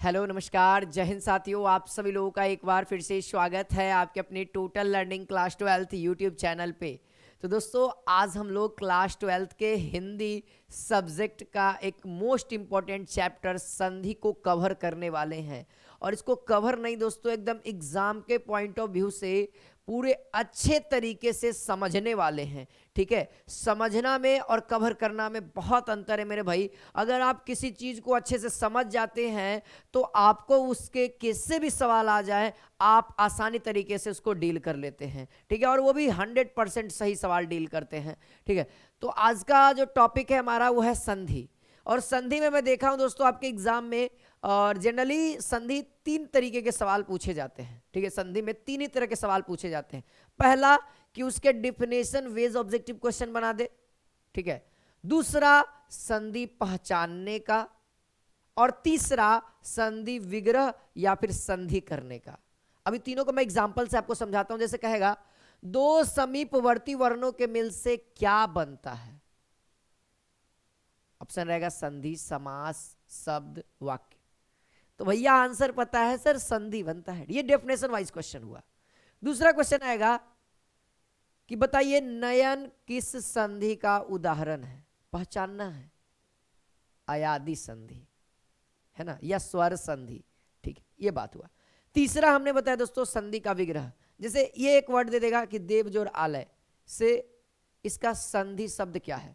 Hello नमस्कार जय हिंद साथियों, आप सभी लोगों का एक बार फिर से स्वागत है आपके अपने total learning class 12 YouTube channel पे। तो दोस्तों आज हम लोग क्लास 12 के हिंदी सब्जेक्ट का एक मोस्ट इम्पॉर्टेंट चैप्टर संधि को कवर करने वाले हैं। और इसको कवर नहीं दोस्तों, एकदम एग्जाम के पॉइंट ऑफ व्यू से पूरे अच्छे तरीके से समझने वाले हैं। ठीक है, समझना में और कवर करना में बहुत अंतर है मेरे भाई। अगर आप किसी चीज़ को अच्छे से समझ जाते हैं तो आपको उसके किससे भी सवाल आ जाए आप आसानी तरीके से उसको डील कर लेते हैं। ठीक है, और वो भी 100% सही सवाल डील करते हैं। ठीक है, तो आज का जो टॉपिक है हमारा वो है संधि। और संधि में मैं देखा हूं दोस्तों आपके एग्जाम में और जनरली संधि 3 तरीके के सवाल पूछे जाते हैं। ठीक है, संधि में 3 ही तरह के सवाल पूछे जाते हैं। पहला कि उसके डिफिनेशन वेज ऑब्जेक्टिव क्वेश्चन बना दे। ठीक है, दूसरा संधि पहचानने का, और तीसरा संधि विग्रह या फिर संधि करने का। अभी तीनों को मैं एग्जांपल से आपको समझाता हूं। जैसे कहेगा दो समीपवर्ती वर्णों के मिल से क्या बनता है। ऑप्शन रहेगा संधि, समास, शब्द, वाक्य। तो भैया आंसर पता है सर, संधि बनता है। ये डेफिनेशन वाइज क्वेश्चन हुआ। दूसरा क्वेश्चन आएगा कि बताइए नयन किस संधि का उदाहरण है। पहचानना है, अयादि संधि है ना, या स्वर संधि। ठीक है, ये बात हुआ। तीसरा हमने बताया दोस्तों संधि का विग्रह। जैसे ये एक वर्ड दे देगा कि देवजोर आलय से इसका संधि शब्द क्या है,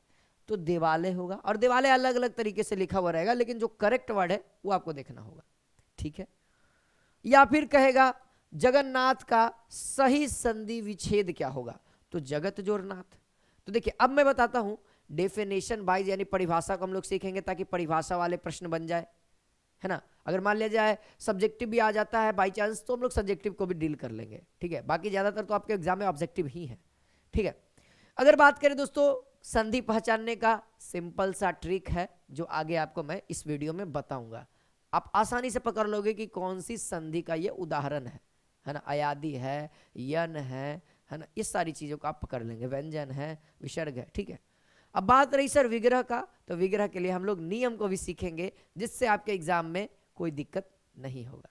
तो देवालय होगा। और देवालय अलग अलग तरीके से लिखा हुआ रहेगा, लेकिन जो करेक्ट वर्ड है वो आपको देखना होगा। ठीक है, या फिर कहेगा जगन्नाथ का सही संधि विच्छेद क्या होगा, तो जगत जोरनाथ। तो देखिए अब मैं बताता हूं डेफिनेशन वाइज, यानी परिभाषा को हम लोग सीखेंगे ताकि परिभाषा वाले प्रश्न बन जाए, है ना। अगर मान लिया जाए सब्जेक्टिव भी आ जाता है बाई चांस, तो हम लोग सब्जेक्टिव को भी डील कर लेंगे। ठीक है, बाकी ज्यादातर तो आपके एग्जाम में ऑब्जेक्टिव ही है। ठीक है, अगर बात करें दोस्तों संधि पहचानने का, सिंपल सा ट्रिक है जो आगे आपको मैं इस वीडियो में बताऊंगा। आप आसानी से पकड़ लोगे कि कौन सी संधि का ये उदाहरण है ना। अयादि है, यन है ना, इस सारी चीजों को आप पकड़ लेंगे। व्यंजन है, विसर्ग है। ठीक है, अब बात रही सर विग्रह का, तो विग्रह के लिए हम लोग नियम को भी सीखेंगे जिससे आपके एग्जाम में कोई दिक्कत नहीं होगा।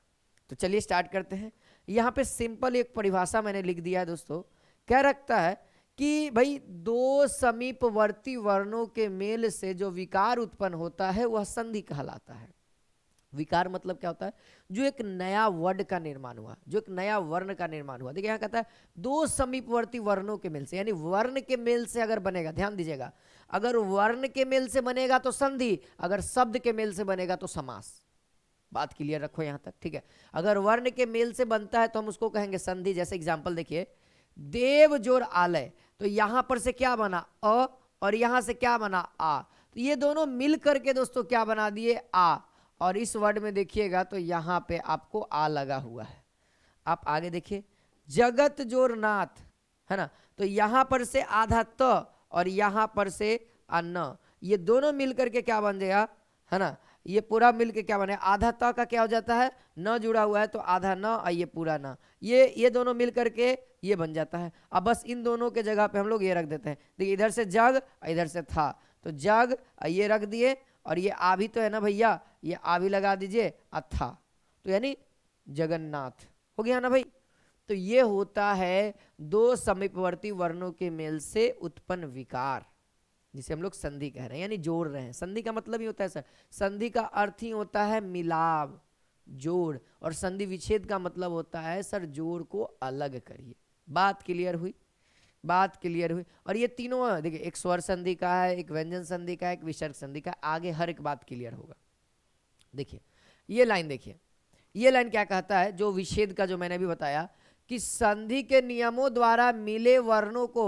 तो चलिए स्टार्ट करते हैं। यहाँ पे सिंपल एक परिभाषा मैंने लिख दिया है दोस्तों। क्या रखता है कि भाई दो समीपवर्ती वर्णों के मेल से जो विकार उत्पन्न होता है वह संधि कहलाता है। विकार मतलब क्या होता है, जो एक नया वर्ड का निर्माण हुआ, जो एक नया वर्ण का निर्माण हुआ। देखिए यहाँ कहता है दो समीपवर्ती वर्णों के मेल से, यानी वर्ण के मेल से अगर बनेगा, ध्यान दीजिएगा, अगर वर्ण के मेल से बनेगा तो संधि, अगर शब्द के मेल से बनेगा तो समास। बात क्लियर रखो यहां तक। ठीक है, अगर वर्ण के मेल से बनता है तो हम उसको कहेंगे संधि। जैसे एग्जांपल देखिए, देव जोर आलय, तो यहां पर से क्या बना अ, और यहां से क्या बना आ, तो ये दोनों मिल करके दोस्तों क्या बना दिए आ। और इस वर्ड में देखिएगा तो यहां पे आपको आ लगा हुआ है। आप आगे देखिए, जगत जोर नाथ, है ना, तो यहां पर से आधा त और यहां पर से अन्न, ये दोनों मिल करके क्या बन जाएगा, है ना, ये पूरा मिलके क्या बने, आधा त का क्या हो जाता है, न जुड़ा हुआ है तो आधा न, और ये पूरा न, ये दोनों मिल करके ये बन जाता है। अब बस इन दोनों के जगह पे हम लोग ये रख देते हैं। देखिए इधर से जग, इधर से था, तो जग ये रख दिए, और ये आ भी तो है ना भैया, ये आ भी लगा दीजिए, अथा, तो यानी जगन्नाथ हो गया ना भाई। तो ये होता है दो समीपवर्ती वर्णों के मेल से उत्पन्न विकार, जिसे हम लोग संधि कह रहे हैं, यानी जोड़ रहे हैं। संधि का मतलब ही होता है सर, संधि का अर्थ ही होता है मिलाव, जोड़, और संधि विच्छेद का मतलब होता है सर जोड़ को अलग करिए। बात क्लियर हुई, बात क्लियर हुई। और ये तीनों देखिए, एक स्वर संधि का है, एक व्यंजन संधि का है, एक विसर्ग संधि का, आगे हर एक बात क्लियर होगा। देखिए ये लाइन, देखिए ये लाइन क्या कहता है, जो विच्छेद का जो मैंने अभी बताया कि संधि के नियमों द्वारा मिले वर्णों को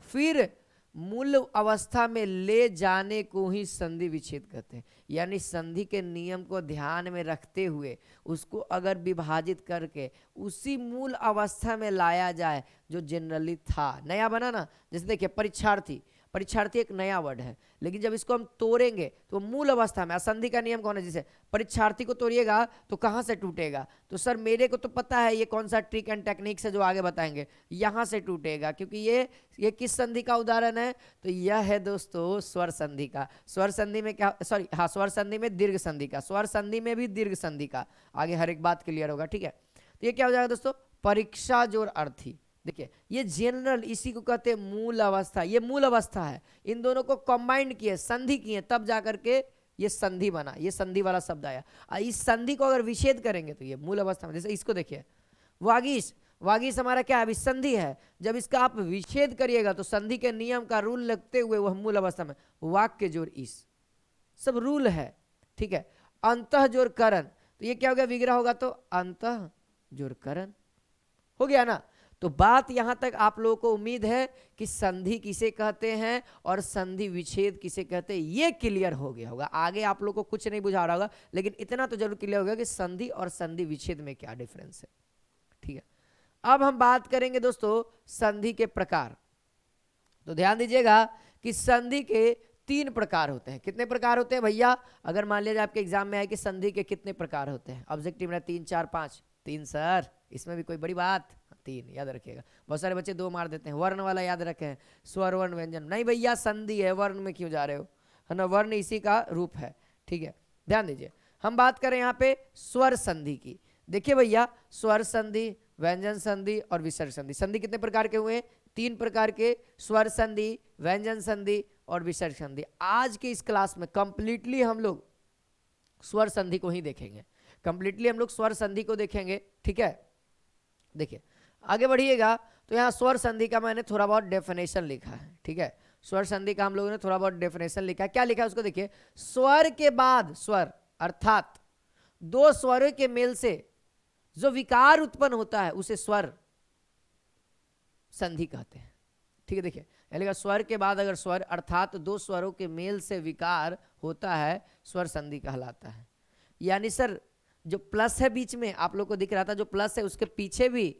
फिर मूल अवस्था में ले जाने को ही संधि विच्छेद कहते हैं। यानी संधि के नियम को ध्यान में रखते हुए उसको अगर विभाजित करके उसी मूल अवस्था में लाया जाए जो जनरली था, नया बना ना। जैसे देखिए परीक्षार्थी, परीक्षार्थी एक नया वर्ड है, लेकिन जब इसको हम तोड़ेंगे तो मूल अवस्था में, असंधि का नियम कौन है, जैसे परीक्षार्थी को तोड़िएगा तो कहाँ से टूटेगा, तो सर मेरे को तो पता है ये कौन सा ट्रिक एंड टेक्निक से जो आगे बताएंगे, यहाँ से टूटेगा, क्योंकि ये किस संधि का उदाहरण है, तो यह है दोस्तों स्वर संधि का। स्वर संधि में क्या, सॉरी हाँ, स्वर संधि में दीर्घ संधि का, स्वर संधि में भी दीर्घ संधि का, आगे हर एक बात क्लियर होगा, ठीक है। तो ये क्या हो जाएगा दोस्तों, परीक्षा जोर अर्थी। देखिए ये जनरल, इसी को कहते हैं मूल अवस्था, ये मूल अवस्था है, इन दोनों को कंबाइंड किए, संधि किए, तब जाकर के ये संधि बना, ये संधि वाला शब्द आया। इस संधि को अगर विच्छेद करेंगे तो ये मूल अवस्था में, जैसे इसको देखिए वागीश, वागीश हमारा क्या है, अभी संधि है, जब इसका आप विच्छेद करिएगा तो संधि के नियम का रूल लगते हुए वह मूल अवस्था में, वाक्य जोर इस, सब रूल है, ठीक है। अंतः जोर करण, तो ये क्या हो गया, विग्रह होगा तो अंतः जोर करण हो गया ना। तो बात यहां तक आप लोगों को उम्मीद है कि संधि किसे कहते हैं और संधि विच्छेद किसे कहते हैं, ये क्लियर हो गया होगा। आगे आप लोगों को कुछ नहीं बुझा रहा होगा, लेकिन इतना तो जरूर क्लियर होगा कि संधि और संधि विच्छेद में क्या डिफरेंस है, ठीक है। अब हम बात करेंगे दोस्तों संधि के प्रकार। तो ध्यान दीजिएगा कि संधि के 3 प्रकार होते हैं। कितने प्रकार होते हैं भैया, अगर मान लीजिए आपके एग्जाम में आए कि संधि के कितने प्रकार होते हैं, ऑब्जेक्टिव में 3 4 5, 3 सर, इसमें भी कोई बड़ी बात, 3 याद रखिएगा। बहुत सारे बच्चे 2 मार देते हैं, वर्ण वाला याद रखें, स्वर वर्ण व्यंजन, नहीं भैया संधि है, वर्ण में क्यों जा रहे हो, है ना, वर्ण इसी का रूप है, ठीक है। ध्यान दीजिए, हम बात करें यहाँ पे स्वर संधि की। देखिए भैया, स्वर संधि, व्यंजन संधि और विसर्ग संधि, संधि कितने प्रकार के हुए हैं, 3 प्रकार के, स्वर संधि, व्यंजन संधि और विसर्ग संधि। आज के इस क्लास में कंप्लीटली हम लोग स्वर संधि को ही देखेंगे, कंप्लीटली हम लोग स्वर संधि को देखेंगे, ठीक है। देखिए आगे बढ़िएगा, तो यहाँ स्वर संधि का मैंने थोड़ा बहुत डेफिनेशन लिखा है, ठीक है। स्वर संधि का हम लोगों ने थोड़ा बहुत डेफिनेशन लिखा है, क्या लिखा है उसको देखिए, स्वर के बाद स्वर, अर्थात 2 स्वरों के मेल से जो विकार उत्पन्न होता है उसे स्वर संधि कहते हैं, ठीक है। देखिए स्वर के बाद अगर स्वर अर्थात 2 स्वरों के मेल से विकार होता है, स्वर संधि कहलाता है। यानी सर जो प्लस है बीच में आप लोग को दिख रहा था, जो प्लस है उसके पीछे भी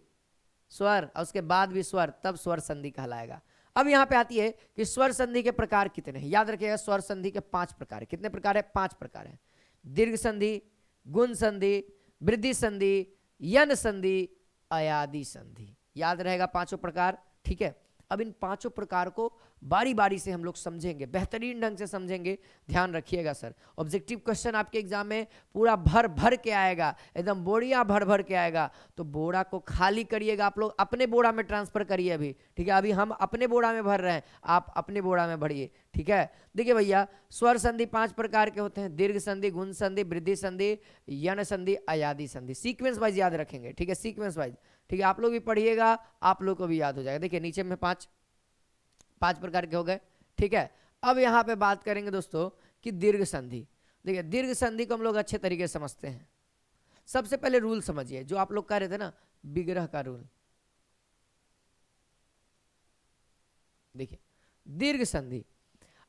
स्वर और उसके बाद भी स्वर, तब स्वर संधि कहलाएगा। अब यहाँ पे आती है कि स्वर संधि के प्रकार कितने हैं, याद रखिएगा स्वर संधि के 5 प्रकार है। कितने प्रकार है, 5 प्रकार है। दीर्घ संधि, गुण संधि, वृद्धि संधि, यन संधि, अयादि संधि, याद रहेगा 5 प्रकार, ठीक है। अब इन 5 प्रकार को बारी बारी से हम लोग समझेंगे, बेहतरीन ढंग से समझेंगे, ध्यान रखिएगा सर। ऑब्जेक्टिव क्वेश्चन आपके एग्जाम में पूरा भर भर के आएगा, एकदम बोरियां भर भर के आएगा, तो बोरा को खाली करिएगा, आप लोग अपने बोरा में ट्रांसफर करिए अभी, ठीक है। अभी हम अपने बोरा में भर रहे हैं, आप अपने बोरा में भरिए, ठीक है। देखिए भैया स्वर संधि 5 प्रकार के होते हैं, दीर्घ संधि, गुण संधि, वृद्धि संधि, यन संधि, अयादि संधि। सीक्वेंस वाइज याद रखेंगे, ठीक है, सीक्वेंस वाइज, ठीक है। आप लोग भी पढ़िएगा, आप लोग को भी याद हो जाएगा। देखिए नीचे में 5 प्रकार के हो गए, ठीक है। अब यहाँ पे बात करेंगे दोस्तों कि दीर्घ संधि। देखिए दीर्घ संधि को हम लोग अच्छे तरीके से समझते हैं। सबसे पहले रूल समझिए, जो आप लोग कह रहे थे ना विग्रह का रूल। देखिए दीर्घ संधि,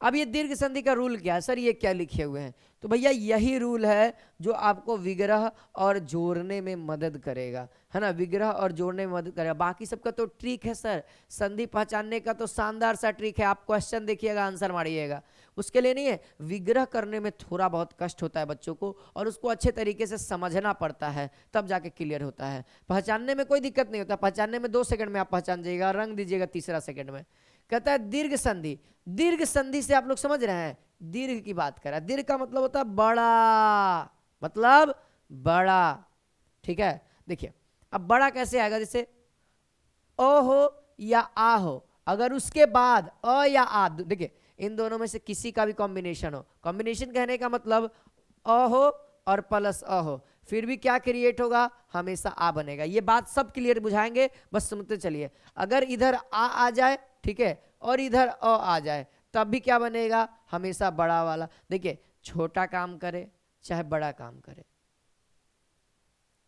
अब ये दीर्घ संधि का रूल क्या है सर, ये क्या लिखे हुए हैं, तो भैया यही रूल है जो आपको विग्रह और जोड़ने में मदद करेगा, है ना, विग्रह और जोड़ने में मदद करेगा। बाकी सबका तो ट्रिक है सर, संधि पहचानने का तो शानदार सा ट्रिक है, आप क्वेश्चन देखिएगा आंसर मारिएगा, उसके लिए नहीं है। विग्रह करने में थोड़ा बहुत कष्ट होता है बच्चों को, और उसको अच्छे तरीके से समझना पड़ता है, तब जाके क्लियर होता है। पहचानने में कोई दिक्कत नहीं होता, पहचानने में 2 सेकंड में आप पहचान जाइएगा, रंग दीजिएगा 3रा सेकंड में। कहता है दीर्घ संधि, दीर्घ संधि से आप लोग समझ रहे हैं, दीर्घ की बात कर रहा है, दीर्घ का मतलब होता है बड़ा, मतलब बड़ा, ठीक है। देखिए अब बड़ा कैसे आएगा, जैसे अ हो या आ हो, अगर उसके बाद अ या आ, देखिए इन दोनों में से किसी का भी कॉम्बिनेशन हो, कॉम्बिनेशन कहने का मतलब अ हो और प्लस अ हो, फिर भी क्या क्रिएट होगा, हमेशा आ बनेगा। ये बात सब क्लियर बुझाएंगे, बस सुनते चलिए। अगर इधर आ जाए, ठीक है, और इधर अ आ जाए, तब भी क्या बनेगा, हमेशा बड़ा वाला। देखिए छोटा काम करे चाहे बड़ा काम करे,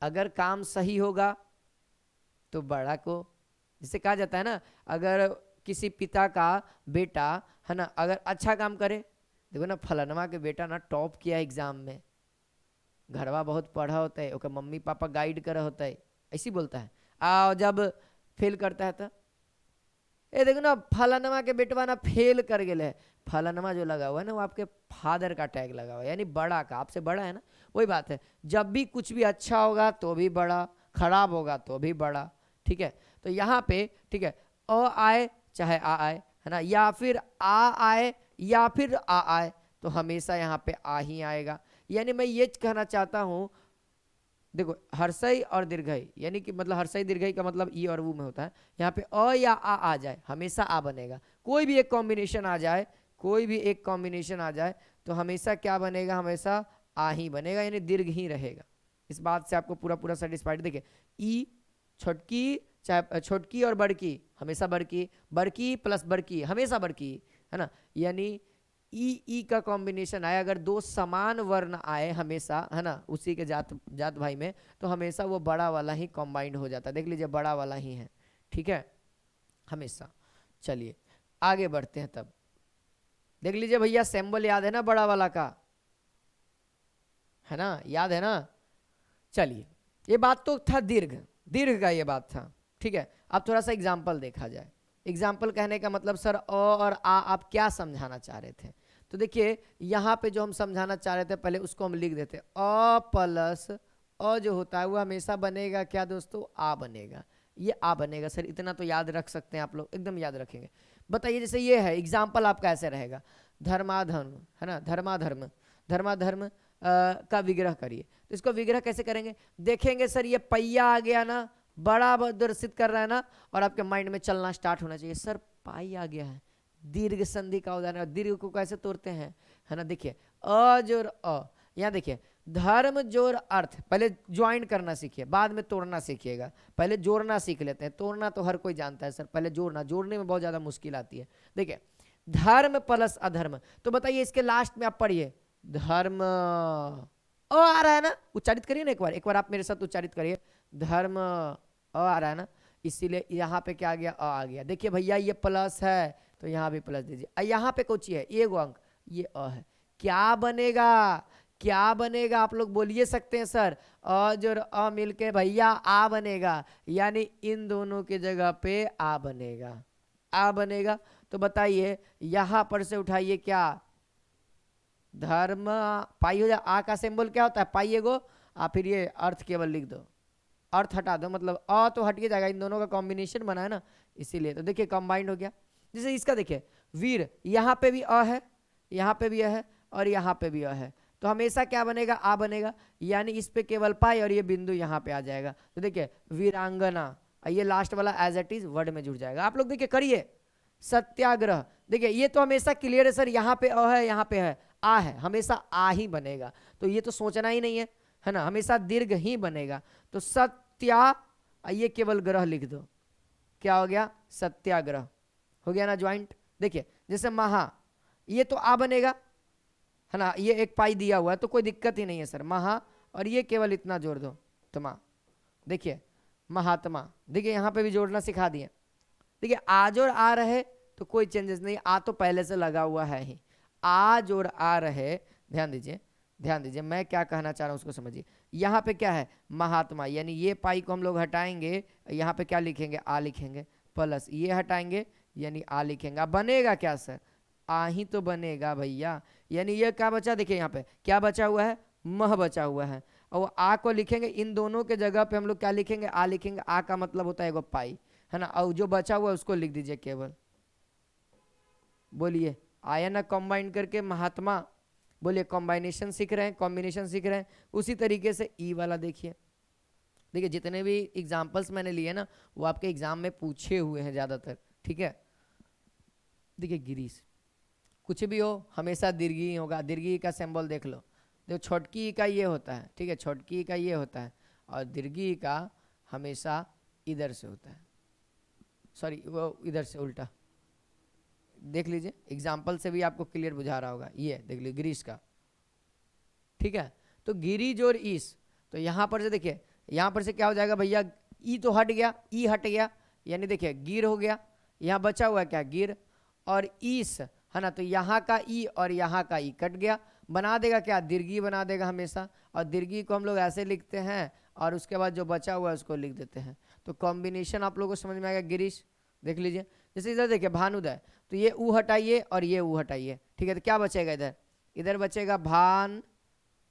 अगर काम सही होगा तो बड़ा को, जिसे कहा जाता है ना, अगर किसी पिता का बेटा है ना अगर अच्छा काम करे, देखो ना फलनवा के बेटा ना टॉप किया एग्जाम में, घरवा बहुत पढ़ा होता है, ओकर मम्मी पापा गाइड करा होता है, ऐसी बोलता है। जब फेल करता है तो ये देखो ना, फलानमा के बेटवा ना फेल कर गेले है, फलानमा जो लगा हुआ है ना वो आपके फादर का टैग लगा हुआ है, यानी बड़ा का, आपसे बड़ा है ना। वही बात है, जब भी कुछ भी अच्छा होगा तो भी बड़ा, खराब होगा तो भी बड़ा, ठीक है। तो यहाँ पे ठीक है, अ आए चाहे आ आए, है ना, या फिर आ आए या फिर आ आए, तो हमेशा यहाँ पे आ ही आएगा। यानी मैं ये कहना चाहता हूँ, देखो हर्षई और दीर्घई, यानी कि मतलब हर्षई दीर्घई का मतलब ई और वो में होता है। यहाँ पे अ या आ जाए हमेशा आ बनेगा, कोई भी एक कॉम्बिनेशन आ जाए, कोई भी एक कॉम्बिनेशन आ जाए तो हमेशा क्या बनेगा, हमेशा आ ही बनेगा, यानी दीर्घ ही रहेगा। इस बात से आपको पूरा पूरा सेटिस्फाइड। देखिए ई छोटकी, चाहे छोटकी और बड़की हमेशा बड़की, बड़की प्लस बड़की हमेशा बड़की, है ना। यानी ई का कॉम्बिनेशन आए, अगर दो समान वर्ण आए हमेशा, है ना, उसी के जात जात भाई में, तो हमेशा वो बड़ा वाला ही कॉम्बाइंड हो जाता है। देख लीजिए बड़ा वाला ही है, ठीक है, हमेशा। चलिए आगे बढ़ते हैं। तब देख लीजिए भैया, सिंबल याद है ना बड़ा वाला का, है ना, याद है ना। चलिए ये बात तो था दीर्घ, दीर्घ का ये बात था, ठीक है। अब थोड़ा सा एग्जाम्पल देखा जाए। एग्जाम्पल कहने का मतलब सर अ और आ आप क्या समझाना चाह रहे थे। तो देखिए यहाँ पे जो हम समझाना चाह रहे थे पहले उसको हम लिख देते, अ प्लस अ जो होता है वो हमेशा बनेगा क्या दोस्तों, आ बनेगा। ये आ बनेगा सर, इतना तो याद रख सकते हैं आप लोग, एकदम याद रखेंगे। बताइए जैसे ये है एग्जाम्पल आपका ऐसे रहेगा, धर्माधर्म, है ना, धर्माधर्म, धर्माधर्म का विग्रह करिए। तो इसको विग्रह कैसे करेंगे, देखेंगे सर ये पैया आ गया ना, बड़ा दर्शित कर रहा है ना, और आपके माइंड में चलना स्टार्ट होना चाहिए, सर पाई आ गया है, दीर्घ संधि का उदाहरण, दीर्घ को कैसे तोड़ते हैं, है ना। देखिए अ जोर अ, यहाँ देखिए धर्म जोर अर्थ, पहले ज्वाइन करना सीखिए बाद में तोड़ना सीखिएगा, पहले जोड़ना सीख लेते हैं, तोड़ना तो हर कोई जानता है सर, पहले जोड़ना, जोड़ने में बहुत ज्यादा मुश्किल आती है। देखिए धर्म प्लस अधर्म, तो बताइए इसके लास्ट में आप पढ़िए धर्म, आ रहा है ना, उच्चारित करिए ना एक बार आप मेरे साथ उच्चारित करिए, धर्म आ रहा है ना, इसीलिए यहाँ पे क्या आ गया, आ गया। देखिए भैया ये प्लस है तो यहाँ भी प्लस दीजिए, यहाँ पे कुछ है एगो अंक, ये अ है, क्या बनेगा, क्या बनेगा आप लोग बोलिए सकते हैं सर, अ जो अ मिलके भैया आ बनेगा, यानी इन दोनों की जगह पे आ बनेगा, आ बनेगा। तो बताइए यहां पर से उठाइए क्या, धर्म पाई हो जाए, आ का सिंबल क्या होता है पाई एगो, फिर ये अर्थ केवल लिख दो, अर्थ हटा दो, मतलब अ तो हट जाएगा, इन दोनों का कॉम्बिनेशन बना है ना, इसीलिए। तो देखिए कंबाइंड हो गया। जैसे इसका देखिए वीर, यहाँ पे भी अ है, यहाँ पे भी अ है, और यहाँ पे भी अ है, तो हमेशा क्या बनेगा, आ बनेगा, यानी इस पे केवल पाई और ये बिंदु यहाँ पे आ जाएगा। तो देखिए वीरांगना, ये लास्ट वाला एज इट इज वर्ड में जुड़ जाएगा। आप लोग देखिए करिए, सत्याग्रह, देखिए ये तो हमेशा क्लियर है सर, यहाँ पे अ है यहाँ पे है आ है, हमेशा आ ही बनेगा, तो ये तो सोचना ही नहीं है ना, हमेशा दीर्घ ही बनेगा। तो सत्या, ये केवल ग्रह लिख दो, क्या हो गया, सत्याग्रह हो गया ना ज्वाइंट। देखिए जैसे महा, ये तो आ बनेगा, है ना, ये एक पाई दिया हुआ है तो कोई दिक्कत ही नहीं है सर, महा, और ये केवल इतना जोड़ दो त्मा, देखिए महात्मा, देखिए यहाँ पे भी जोड़ना सिखा दिए। देखिए आ जोड़ आ रहे तो कोई चेंजेस नहीं, आ तो पहले से लगा हुआ है ही, आ जोड़ आ रहे, ध्यान दीजिए, ध्यान दीजिए मैं क्या कहना चाह रहा हूँ उसको समझिए। यहाँ पे क्या है महात्मा, यानी ये पाई को हम लोग हटाएंगे, यहाँ पे क्या लिखेंगे, आ लिखेंगे, प्लस ये हटाएंगे यानी आ लिखेंगे, बनेगा क्या सर, आ ही तो बनेगा भैया। यानी ये क्या बचा, देखिए यहाँ पे क्या बचा हुआ है, मह बचा हुआ है, और आ को लिखेंगे, इन दोनों के जगह पे हम लोग क्या लिखेंगे, आ लिखेंगे, आ का मतलब होता है एगो पाई, है ना, और जो बचा हुआ है उसको लिख दीजिए केवल, बोलिए आया ना कंबाइन करके महात्मा, बोलिए कॉम्बाइनेशन सीख रहे हैं, कॉम्बिनेशन सीख रहे हैं। उसी तरीके से ई वाला देखिए, देखिए जितने भी एग्जाम्पल्स मैंने लिए ना वो आपके एग्जाम में पूछे हुए हैं ज़्यादातर, ठीक है। देखिए गिरीश, कुछ भी हो हमेशा दीर्घी ही होगा, दीर्घी का सिंबल देख लो, देखो छोटकी का ये होता है, ठीक है, छोटकी का ये होता है, और दीर्घी का हमेशा इधर से होता है, सॉरी वो इधर से उल्टा, देख लीजिए एग्जाम्पल से भी आपको क्लियर बुझा रहा होगा, ये देख लीजिए गिरीश का, ठीक है। तो गिरीज और ईस, तो यहाँ पर से देखिए, यहाँ पर से क्या हो जाएगा भैया, ई तो हट गया, ई हट गया, यानी देखिए गिर हो गया, यहाँ बचा हुआ क्या गिर, और ईस, है ना, तो यहाँ का ई और यहाँ का ई कट गया, बना देगा क्या, दीर्घी बना देगा हमेशा, और दीर्घी को हम लोग ऐसे लिखते हैं, और उसके बाद जो बचा हुआ है उसको लिख देते हैं। तो कॉम्बिनेशन आप लोगों को समझ में आएगा गिरीश, देख लीजिए जैसे इधर देखिए भानुदय, तो ये ऊ हटाइए और ये ऊ हटाइए, ठीक है, तो क्या बचेगा इधर, इधर बचेगा भान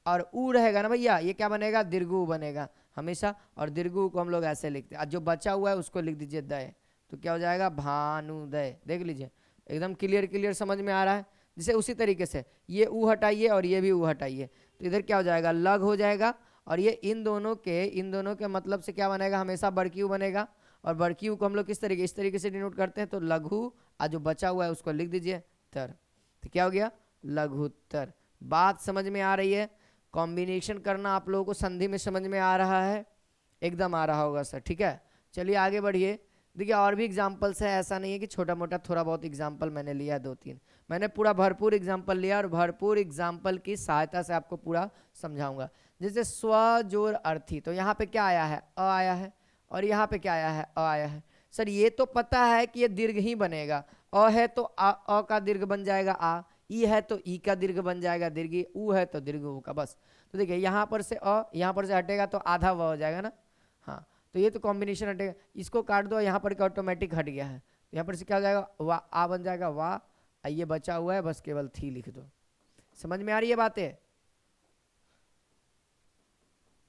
और ऊ रहेगा ना भैया, ये क्या बनेगा, दीर्घ बनेगा हमेशा, और दीर्घ को हम लोग ऐसे लिखते हैं, जो बचा हुआ है उसको लिख दीजिए दय, तो क्या हो जाएगा भानुदय। देख लीजिए एकदम क्लियर क्लियर समझ में आ रहा है। जैसे उसी तरीके से ये ऊ हटाइए और ये भी ऊ हटाइए, तो इधर क्या हो जाएगा, लघ हो जाएगा, और ये इन दोनों के मतलब से क्या बनेगा, हमेशा बड़की ऊ बनेगा, और बड़की ऊ को हम लोग किस तरीके, इस तरीके से डिनोट करते हैं, तो लघु, और जो बचा हुआ है उसको लिख दीजिए तर, तो क्या हो गया, लघुत्तर। बात समझ में आ रही है, कॉम्बिनेशन करना आप लोगों को संधि में समझ में आ रहा है, एकदम आ रहा होगा सर, ठीक है। चलिए आगे बढ़िए, देखिए और भी एग्जाम्पल्स है, ऐसा नहीं है कि छोटा मोटा, थोड़ा बहुत एग्जाम्पल मैंने लिया है, 2-3 मैंने पूरा भरपूर एग्जाम्पल लिया, और भरपूर एग्जाम्पल की सहायता से आपको पूरा समझाऊंगा। जैसे स्व जोर अर्थी, तो यहाँ पे क्या आया है, अ आया है, और यहाँ पे क्या आया है, अ आया है। सर ये तो पता है कि ये दीर्घ ही बनेगा, अ है तो अ का दीर्घ बन जाएगा आ, ई है तो ई का दीर्घ बन जाएगा दीर्घ, ऊ है तो दीर्घ ऊ का, बस। तो देखिए यहाँ पर से अ, यहाँ पर से हटेगा तो आधा व हो जाएगा ना, हाँ, तो ये तो कॉम्बिनेशन हटेगा, इसको काट दो, यहाँ पर ऑटोमेटिक हट गया है, तो यहाँ पर से क्या हो जाएगा, वाह आ बन जाएगा वाह, ये बचा हुआ है बस केवल थी लिख दो। समझ में आ रही है बातें,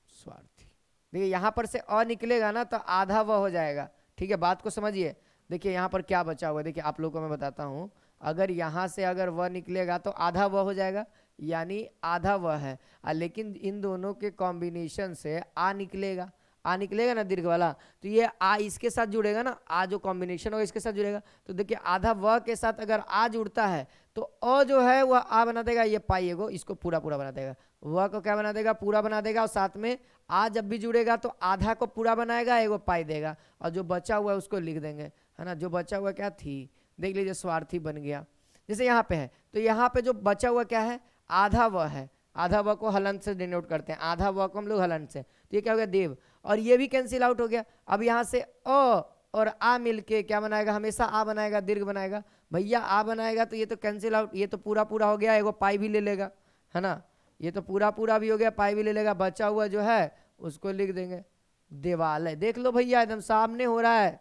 स्वार्थी। देखिए यहाँ पर से अ निकलेगा ना तो आधा व हो जाएगा, ठीक है, बात को समझिए। देखिए यहाँ पर क्या बचा हुआ है, देखिए आप लोगों को मैं बताता हूँ, अगर यहाँ से अगर व निकलेगा तो आधा व हो जाएगा, यानी आधा व है, लेकिन इन दोनों के कॉम्बिनेशन से आ निकलेगा, आ निकलेगा ना दीर्घ वाला, तो ये आ इसके साथ जुड़ेगा ना, आ जो कॉम्बिनेशन होगा इसके साथ जुड़ेगा, तो देखिए आधा व के साथ अगर आ जुड़ता है तो अ जो है वह आ बना देगा, ये पाइएगो इसको पूरा पूरा बना देगा, व को क्या बना देगा, पूरा बना देगा, और साथ में आ जब भी जुड़ेगा तो आधा को पूरा बनाएगा, एगो पाई देगा, और जो बचा हुआ है उसको लिख देंगे, है ना, जो बचा हुआ क्या थी, देख लीजिए स्वार्थी बन गया। जैसे यहाँ पे है, तो यहाँ पे जो बचा हुआ क्या है, आधा व है, आधा व को हलंत से डिनोट करते हैं, आधा व को हम लोग हलंत से, तो ये क्या हो गया देव, और ये भी कैंसिल आउट हो गया। अब यहाँ से अ और आ मिलके क्या बनाएगा, हमेशा आ बनाएगा, दीर्घ बनाएगा, भैया आ बनाएगा, तो ये तो कैंसिल आउट, ये तो पूरा पूरा हो गया, एगो पाई भी ले लेगा, है ना, ये तो पूरा पूरा भी हो गया, पाई भी ले लेगा, बचा हुआ जो है उसको लिख देंगे देवालय। देख लो भैया एकदम सामने हो रहा है,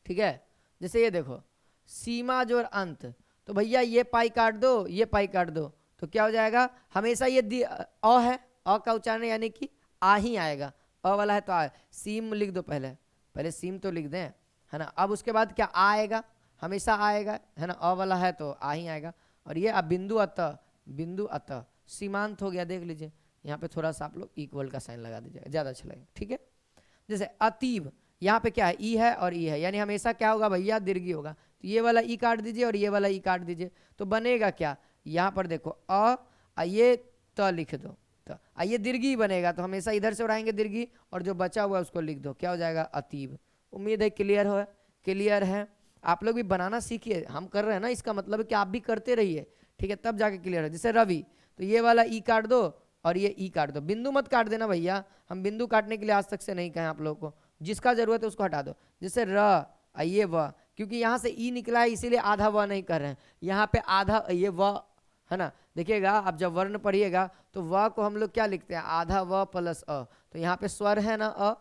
ठीक है। जैसे ये देखो सीमा जोर अंत, तो भैया ये पाई काट दो, ये पाई काट दो, तो क्या हो जाएगा, हमेशा ये अ है, अ का उच्चारण यानी कि आ ही आएगा, अ वाला है तो आ, सीम लिख दो, पहले पहले सीम तो लिख दें, है ना, अब उसके बाद क्या आएगा, हमेशा आएगा, है ना, अ वाला है तो आ ही आएगा, और ये अब बिंदु अतः, बिंदु अतः सीमांत हो गया, देख लीजिए यहाँ पे थोड़ा सा आप लोग इक्वल का साइन लगा दीजिएगा, ज़्यादा अच्छा लगेगा, ठीक है। जैसे अतीब, यहाँ पे क्या है, ई है और ई है, यानी हमेशा क्या होगा भैया, दीर्घी होगा, तो ये वाला ई काट दीजिए और ये वाला ई काट दीजिए, तो बनेगा क्या, यहाँ पर देखो ये त लिख दो, तो ये दीर्घी बनेगा, तो हमेशा इधर से उड़ाएंगे दीर्घी, और जो बचा हुआ है उसको लिख दो, क्या हो जाएगा अतीब। उम्मीद है क्लियर हो, क्लियर है, आप लोग भी बनाना सीखिए, हम कर रहे हैं ना, इसका मतलब है कि आप भी करते रहिए, ठीक है, तब जाके क्लियर है। जैसे रवि, तो ये वाला ई काट दो और ये ई काट दो, बिंदु मत काट देना भैया, हम बिंदु काटने के लिए आज तक से नहीं कहें आप लोगों को, जिसका जरूरत है उसको हटा दो। जैसे र ये व, क्योंकि यहाँ से ई निकला है इसीलिए आधा व नहीं कर रहे हैं, यहाँ पे आधा ये व, है ना, देखिएगा आप जब वर्ण पढ़िएगा तो व को हम लोग क्या लिखते हैं, आधा व प्लस अ, तो यहाँ पे स्वर है ना अ,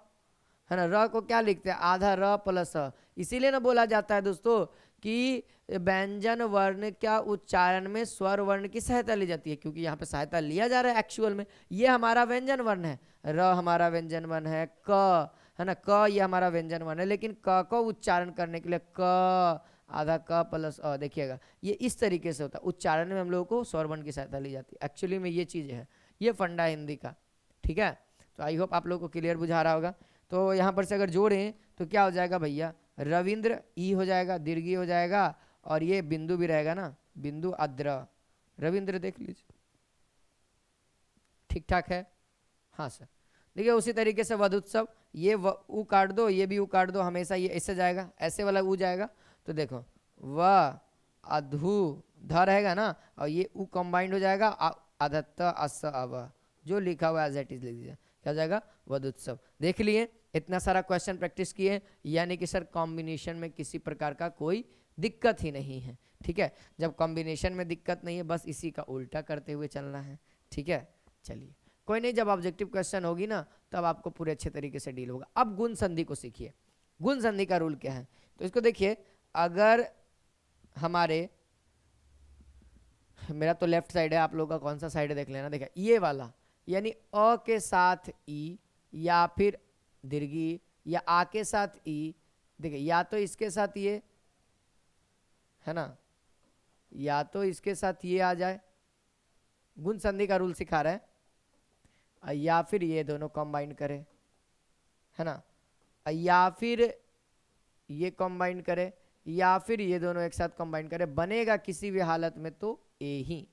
है ना, र को क्या लिखते हैं, आधा र प्लस अ, इसीलिए ना बोला जाता है दोस्तों कि व्यंजन वर्ण का उच्चारण में स्वर वर्ण की सहायता ली जाती है, क्योंकि यहाँ पे सहायता लिया जा रहा है एक्चुअल में, ये हमारा व्यंजन वर्ण है, र हमारा व्यंजन वर्ण है, क है ना, क ये हमारा व्यंजन वर्ण है, लेकिन क को उच्चारण करने के लिए क आधा क प्लस अ, देखिएगा ये इस तरीके से होता है, उच्चारण में हम लोगों को स्वर वर्ण की सहायता ली जाती है, एक्चुअली में ये चीज़ है, ये फंडा हिंदी का, ठीक है। तो आई होप आप लोगों को क्लियर बुझा रहा होगा। तो यहाँ पर से अगर जोड़ें तो क्या हो जाएगा भैया, रविंद्र ई हो जाएगा, दीर्घी हो जाएगा, और ये बिंदु भी रहेगा ना, बिंदु अद्र, रविंद्र देख लीजिए, ठीक ठाक है, हाँ सर। देखिए उसी तरीके से वधोत्सव, ये ऊ काट दो, ये भी ऊ काट दो, हमेशा ये ऐसे जाएगा, ऐसे वाला ऊ जाएगा, तो देखो व अधु ध रहेगा ना, और ये ऊ कंबाइंड हो जाएगा, अधत्त अस अव, जो लिखा हुआ एज इट इज लिख दीजिए, क्या हो जाएगा वधोत्सव। देख लिए इतना सारा क्वेश्चन प्रैक्टिस किए, यानी कि सर कॉम्बिनेशन में किसी प्रकार का कोई दिक्कत ही नहीं है, ठीक है। जब कॉम्बिनेशन में दिक्कत नहीं है, बस इसी का उल्टा करते हुए चलना है, ठीक है। चलिए कोई नहीं, जब ऑब्जेक्टिव क्वेश्चन होगी ना तब आपको पूरे अच्छे तरीके से डील होगा। अब गुण संधि को सीखिए। गुण संधि का रूल क्या है, तो इसको देखिए, अगर हमारे, मेरा तो लेफ्ट साइड है, आप लोगों का कौन सा साइड है देख लेना। देखिए ये वाला, यानी अ के साथ ई या फिर दीर्घी, या आ के साथ ई। देखिए या तो इसके साथ ये है ना, या तो इसके साथ ये आ जाए, गुण संधि का रूल सिखा रहा है, या फिर ये दोनों कंबाइन करे, है ना, या फिर ये कंबाइन करे, या फिर ये दोनों एक साथ कंबाइन करे। बनेगा किसी भी हालत में तो ए ही,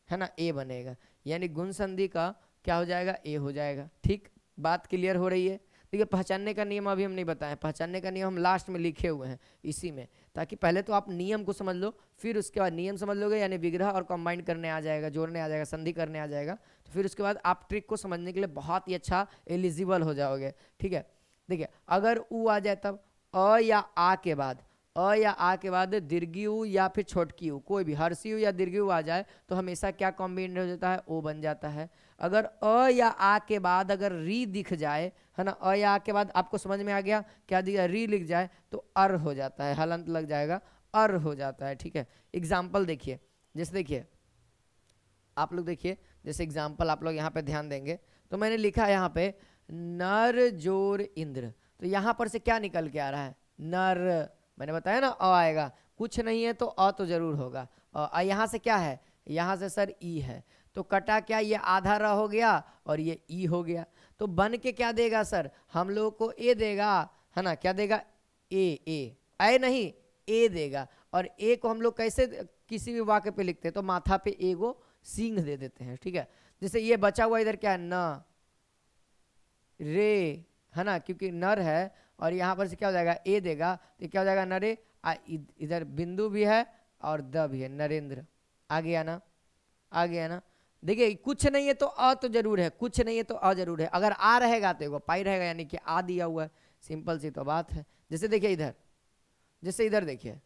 है ना, ए बनेगा, यानी गुण संधि का क्या हो जाएगा, ए हो जाएगा। ठीक, बात क्लियर हो रही है। देखिए पहचानने का नियम अभी हम नहीं बताए, पहचानने का नियम हम लास्ट में लिखे हुए हैं इसी में, ताकि पहले तो आप नियम को समझ लो, फिर उसके बाद नियम समझ लोगे, यानी विग्रह और कंबाइन करने आ जाएगा, जोड़ने आ जाएगा, संधि करने आ जाएगा, तो फिर उसके बाद आप ट्रिक को समझने के लिए बहुत ही अच्छा एलिजिबल हो जाओगे। ठीक है, देखिए अगर ऊ आ जाए तब अ या आ के बाद, अ या आ के बाद दीर्घी ऊ या फिर छोटकी ऊ, कोई भी हर्षी ऊ या दीर्घी ऊ आ जाए तो हमेशा क्या कॉम्बिनेट हो जाता है, ओ बन जाता है। अगर अ या आ के बाद अगर री दिख जाए, है ना, अ या आ के बाद आपको समझ में आ गया क्या दिया, री लिख जाए तो अर हो जाता है, हलंत लग जाएगा, अर हो जाता है। ठीक है, एग्जाम्पल देखिए, जैसे देखिए आप लोग देखिए, जैसे एग्जाम्पल आप लोग यहाँ पे ध्यान देंगे तो मैंने लिखा है यहाँ पे नर जोर इंद्र, तो यहाँ पर से क्या निकल के आ रहा है, नर। मैंने बताया ना अ आएगा, कुछ नहीं है तो अ तो जरूर होगा। यहाँ से क्या है, यहाँ से सर ई है, तो कटा क्या, ये आधा र हो गया और ये ई हो गया, तो बन के क्या देगा सर, हम लोग को ए देगा, है ना, क्या देगा, ए नहीं ए देगा। और ए को हम लोग कैसे किसी भी वाक्य पे लिखते हैं, तो माथा पे ए को सींग दे देते हैं। ठीक है, जैसे ये बचा हुआ इधर क्या है, न रे, है ना, क्योंकि नर है और यहाँ पर से क्या हो जाएगा, ए देगा, तो क्या हो जाएगा, नरे। इधर बिंदु भी है और द भी है, नरेंद्र। आ गया ना, आ गया ना। देखिए कुछ नहीं है तो अ तो जरूर है, कुछ नहीं है तो अ जरूर है, अगर आ रहेगा तो एगो पाई रहेगा, यानी कि आ दिया हुआ है, सिंपल सी तो बात है। जैसे देखिए इधर, जैसे इधर देखिए,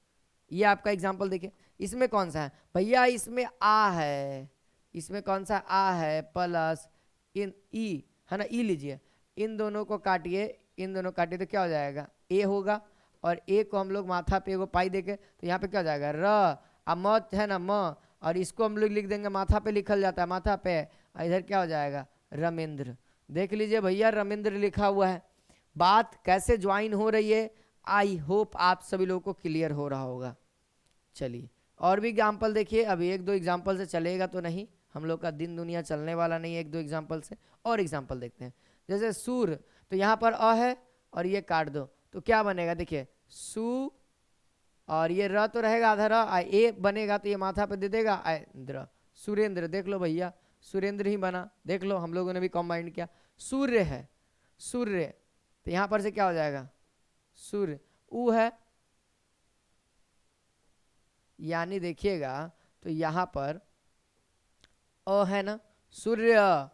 ये आपका एग्जाम्पल देखिए, इसमें कौन सा है भैया, इसमें आ है, इसमें कौन सा आ है प्लस इन ई, है ना, ई लीजिए, इन दोनों को काटिए, इन दोनों काटिए तो क्या हो जाएगा, ए होगा, और ए को हम लोग माथा पे एगो पाई देके, तो यहाँ पे क्या हो जाएगा, र। अब मत है ना म, और इसको हम लोग लिख देंगे, माथा पे लिखल जाता है, माथा पे, इधर क्या हो जाएगा, रमेंद्र। देख लीजिए भैया रमेंद्र लिखा हुआ है। बात कैसे ज्वाइन हो रही है, आई होप आप सभी लोगों को क्लियर हो रहा होगा। चलिए और भी एग्जाम्पल देखिए, अभी एक दो एग्जाम्पल से चलेगा तो नहीं, हम लोग का दिन दुनिया चलने वाला नहीं है एक दो एग्जाम्पल से। और एग्जाम्पल देखते हैं, जैसे सूर, तो यहाँ पर अ है और ये काट दो तो क्या बनेगा, देखिए सु, और ये र तो रहेगा आधा र, ए बनेगा तो ये माथा पे दे देगा इंद्र, सुरेंद्र। देख लो भैया सुरेंद्र ही बना, देख लो हम लोगों ने भी कंबाइन किया। सूर्य है, सूर्य, तो यहाँ पर से क्या हो जाएगा, सूर्य। ऊ है, यानी देखिएगा तो यहाँ पर अ है ना, सूर्य,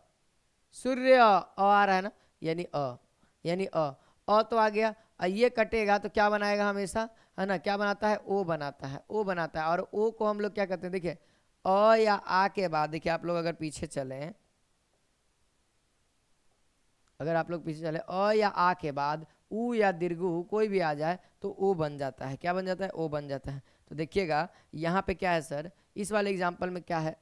सूर्य अ आ रहा है ना, यानी अ, यानी अ तो आ गया। ये कटेगा तो क्या बनाएगा हमेशा, है ना, क्या बनाता है, ओ बनाता है, ओ बनाता है। और ओ को हम लोग क्या करते हैं, देखिए अ या आ के बाद, देखिए आप लोग अगर पीछे चले, अगर आप लोग पीछे चले, अ या आ के बाद ऊ या दीर्घु कोई भी आ जाए तो ओ बन जाता है, क्या बन जाता है, ओ बन जाता है। तो देखिएगा यहाँ पे क्या है सर, इस वाले एग्जाम्पल में क्या है,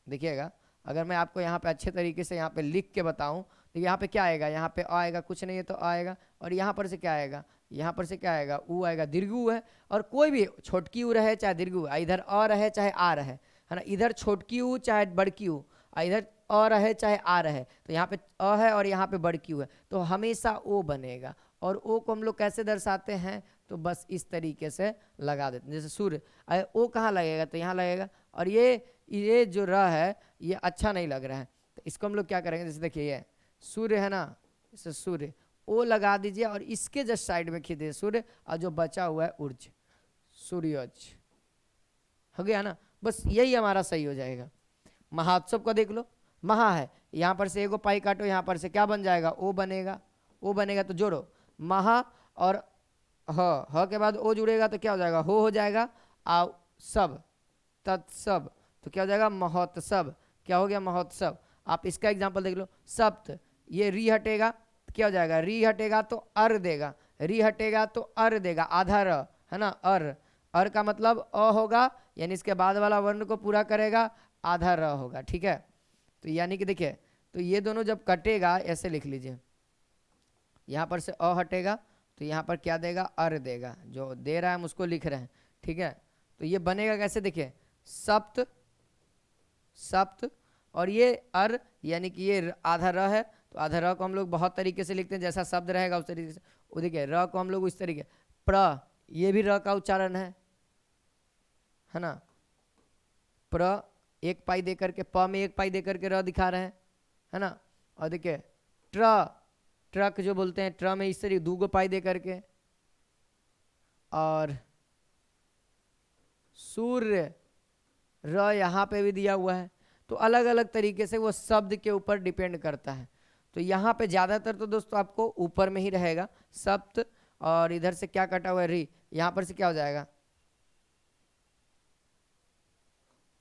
देखिएगा अगर मैं आपको यहाँ पे अच्छे तरीके से यहाँ पे लिख के बताऊँ तो यहाँ पे क्या आएगा, यहाँ पे आएगा, कुछ नहीं है तो आएगा, और यहाँ पर से क्या आएगा, यहाँ पर से क्या आएगा, ऊ आएगा, दीर्घु है, और कोई भी छोटकी ऊ रहे चाहे दीर्घु, इधर अ रहे चाहे आ रहे, है ना, इधर छोटकी ऊ चाहे बड़की ऊ, इधर अ रहे चाहे आ रहे, तो यहाँ पे अ है और यहाँ पे बड़की ऊ है, तो हमेशा ओ बनेगा। और ओ को हम लोग कैसे दर्शाते हैं, तो बस इस तरीके से लगा देते हैं, जैसे सूर्य, ओ कहाँ लगेगा, तो यहाँ लगेगा। और ये जो र है ये अच्छा नहीं लग रहा है, तो इसको हम लोग क्या करेंगे, जैसे देखिए ये सूर्य है ना, जैसे सूर्य, ओ लगा दीजिए और इसके जस्ट साइड में खींच दीजिए सूर्य, और जो बचा हुआ है उर्ज, सूर्योज, हो गया ना, बस यही हमारा सही हो जाएगा। महोत्सव का देख लो, महा है, यहाँ पर से एगो पाई काटो, यहाँ पर से क्या बन जाएगा, ओ बनेगा, ओ बनेगा तो जोड़ो महा, और ह के बाद ओ जुड़ेगा तो क्या हो जाएगा, हो जाएगा, आ सब, तत्सव, तो क्या हो जाएगा, महोत्सव, क्या हो गया, महोत्सव। आप इसका एग्जाम्पल देख लो, सप्त, ये री हटेगा तो क्या हो जाएगा, री हटेगा तो अर देगा, री हटेगा तो अर देगा, आधा र, है ना, अर का मतलब अ होगा, यानी इसके बाद वाला वर्ण को पूरा करेगा, आधा र होगा, ठीक है। तो यानी कि देखिए, तो ये दोनों जब कटेगा ऐसे लिख लीजिए, यहाँ पर से अ हटेगा तो यहाँ पर क्या देगा, अर देगा, जो दे रहा है हम उसको लिख रहे हैं, ठीक है। तो ये बनेगा कैसे, देखिए सप्त, सप्त, और ये अर यानी कि ये आधा र है, तो आधा र को हम लोग बहुत तरीके से लिखते हैं, जैसा शब्द रहेगा उस तरीके से। वो देखिए र को हम लोग इस तरीके, प्र, ये भी र का उच्चारण है ना, प्र एक पाई दे करके, प में एक पाई दे करके र दिखा रहे हैं, है ना। और देखिए ट्र, ट्रक जो बोलते हैं, ट्र में इस तरीके 2 पाई दे करके, और सूर्य र यहाँ पे भी दिया हुआ है। तो अलग अलग तरीके से वो शब्द के ऊपर डिपेंड करता है। तो यहाँ पे ज्यादातर तो दोस्तों आपको ऊपर में ही रहेगा सप्त, और इधर से क्या कटा हुआ है, री, यहाँ पर से क्या हो जाएगा,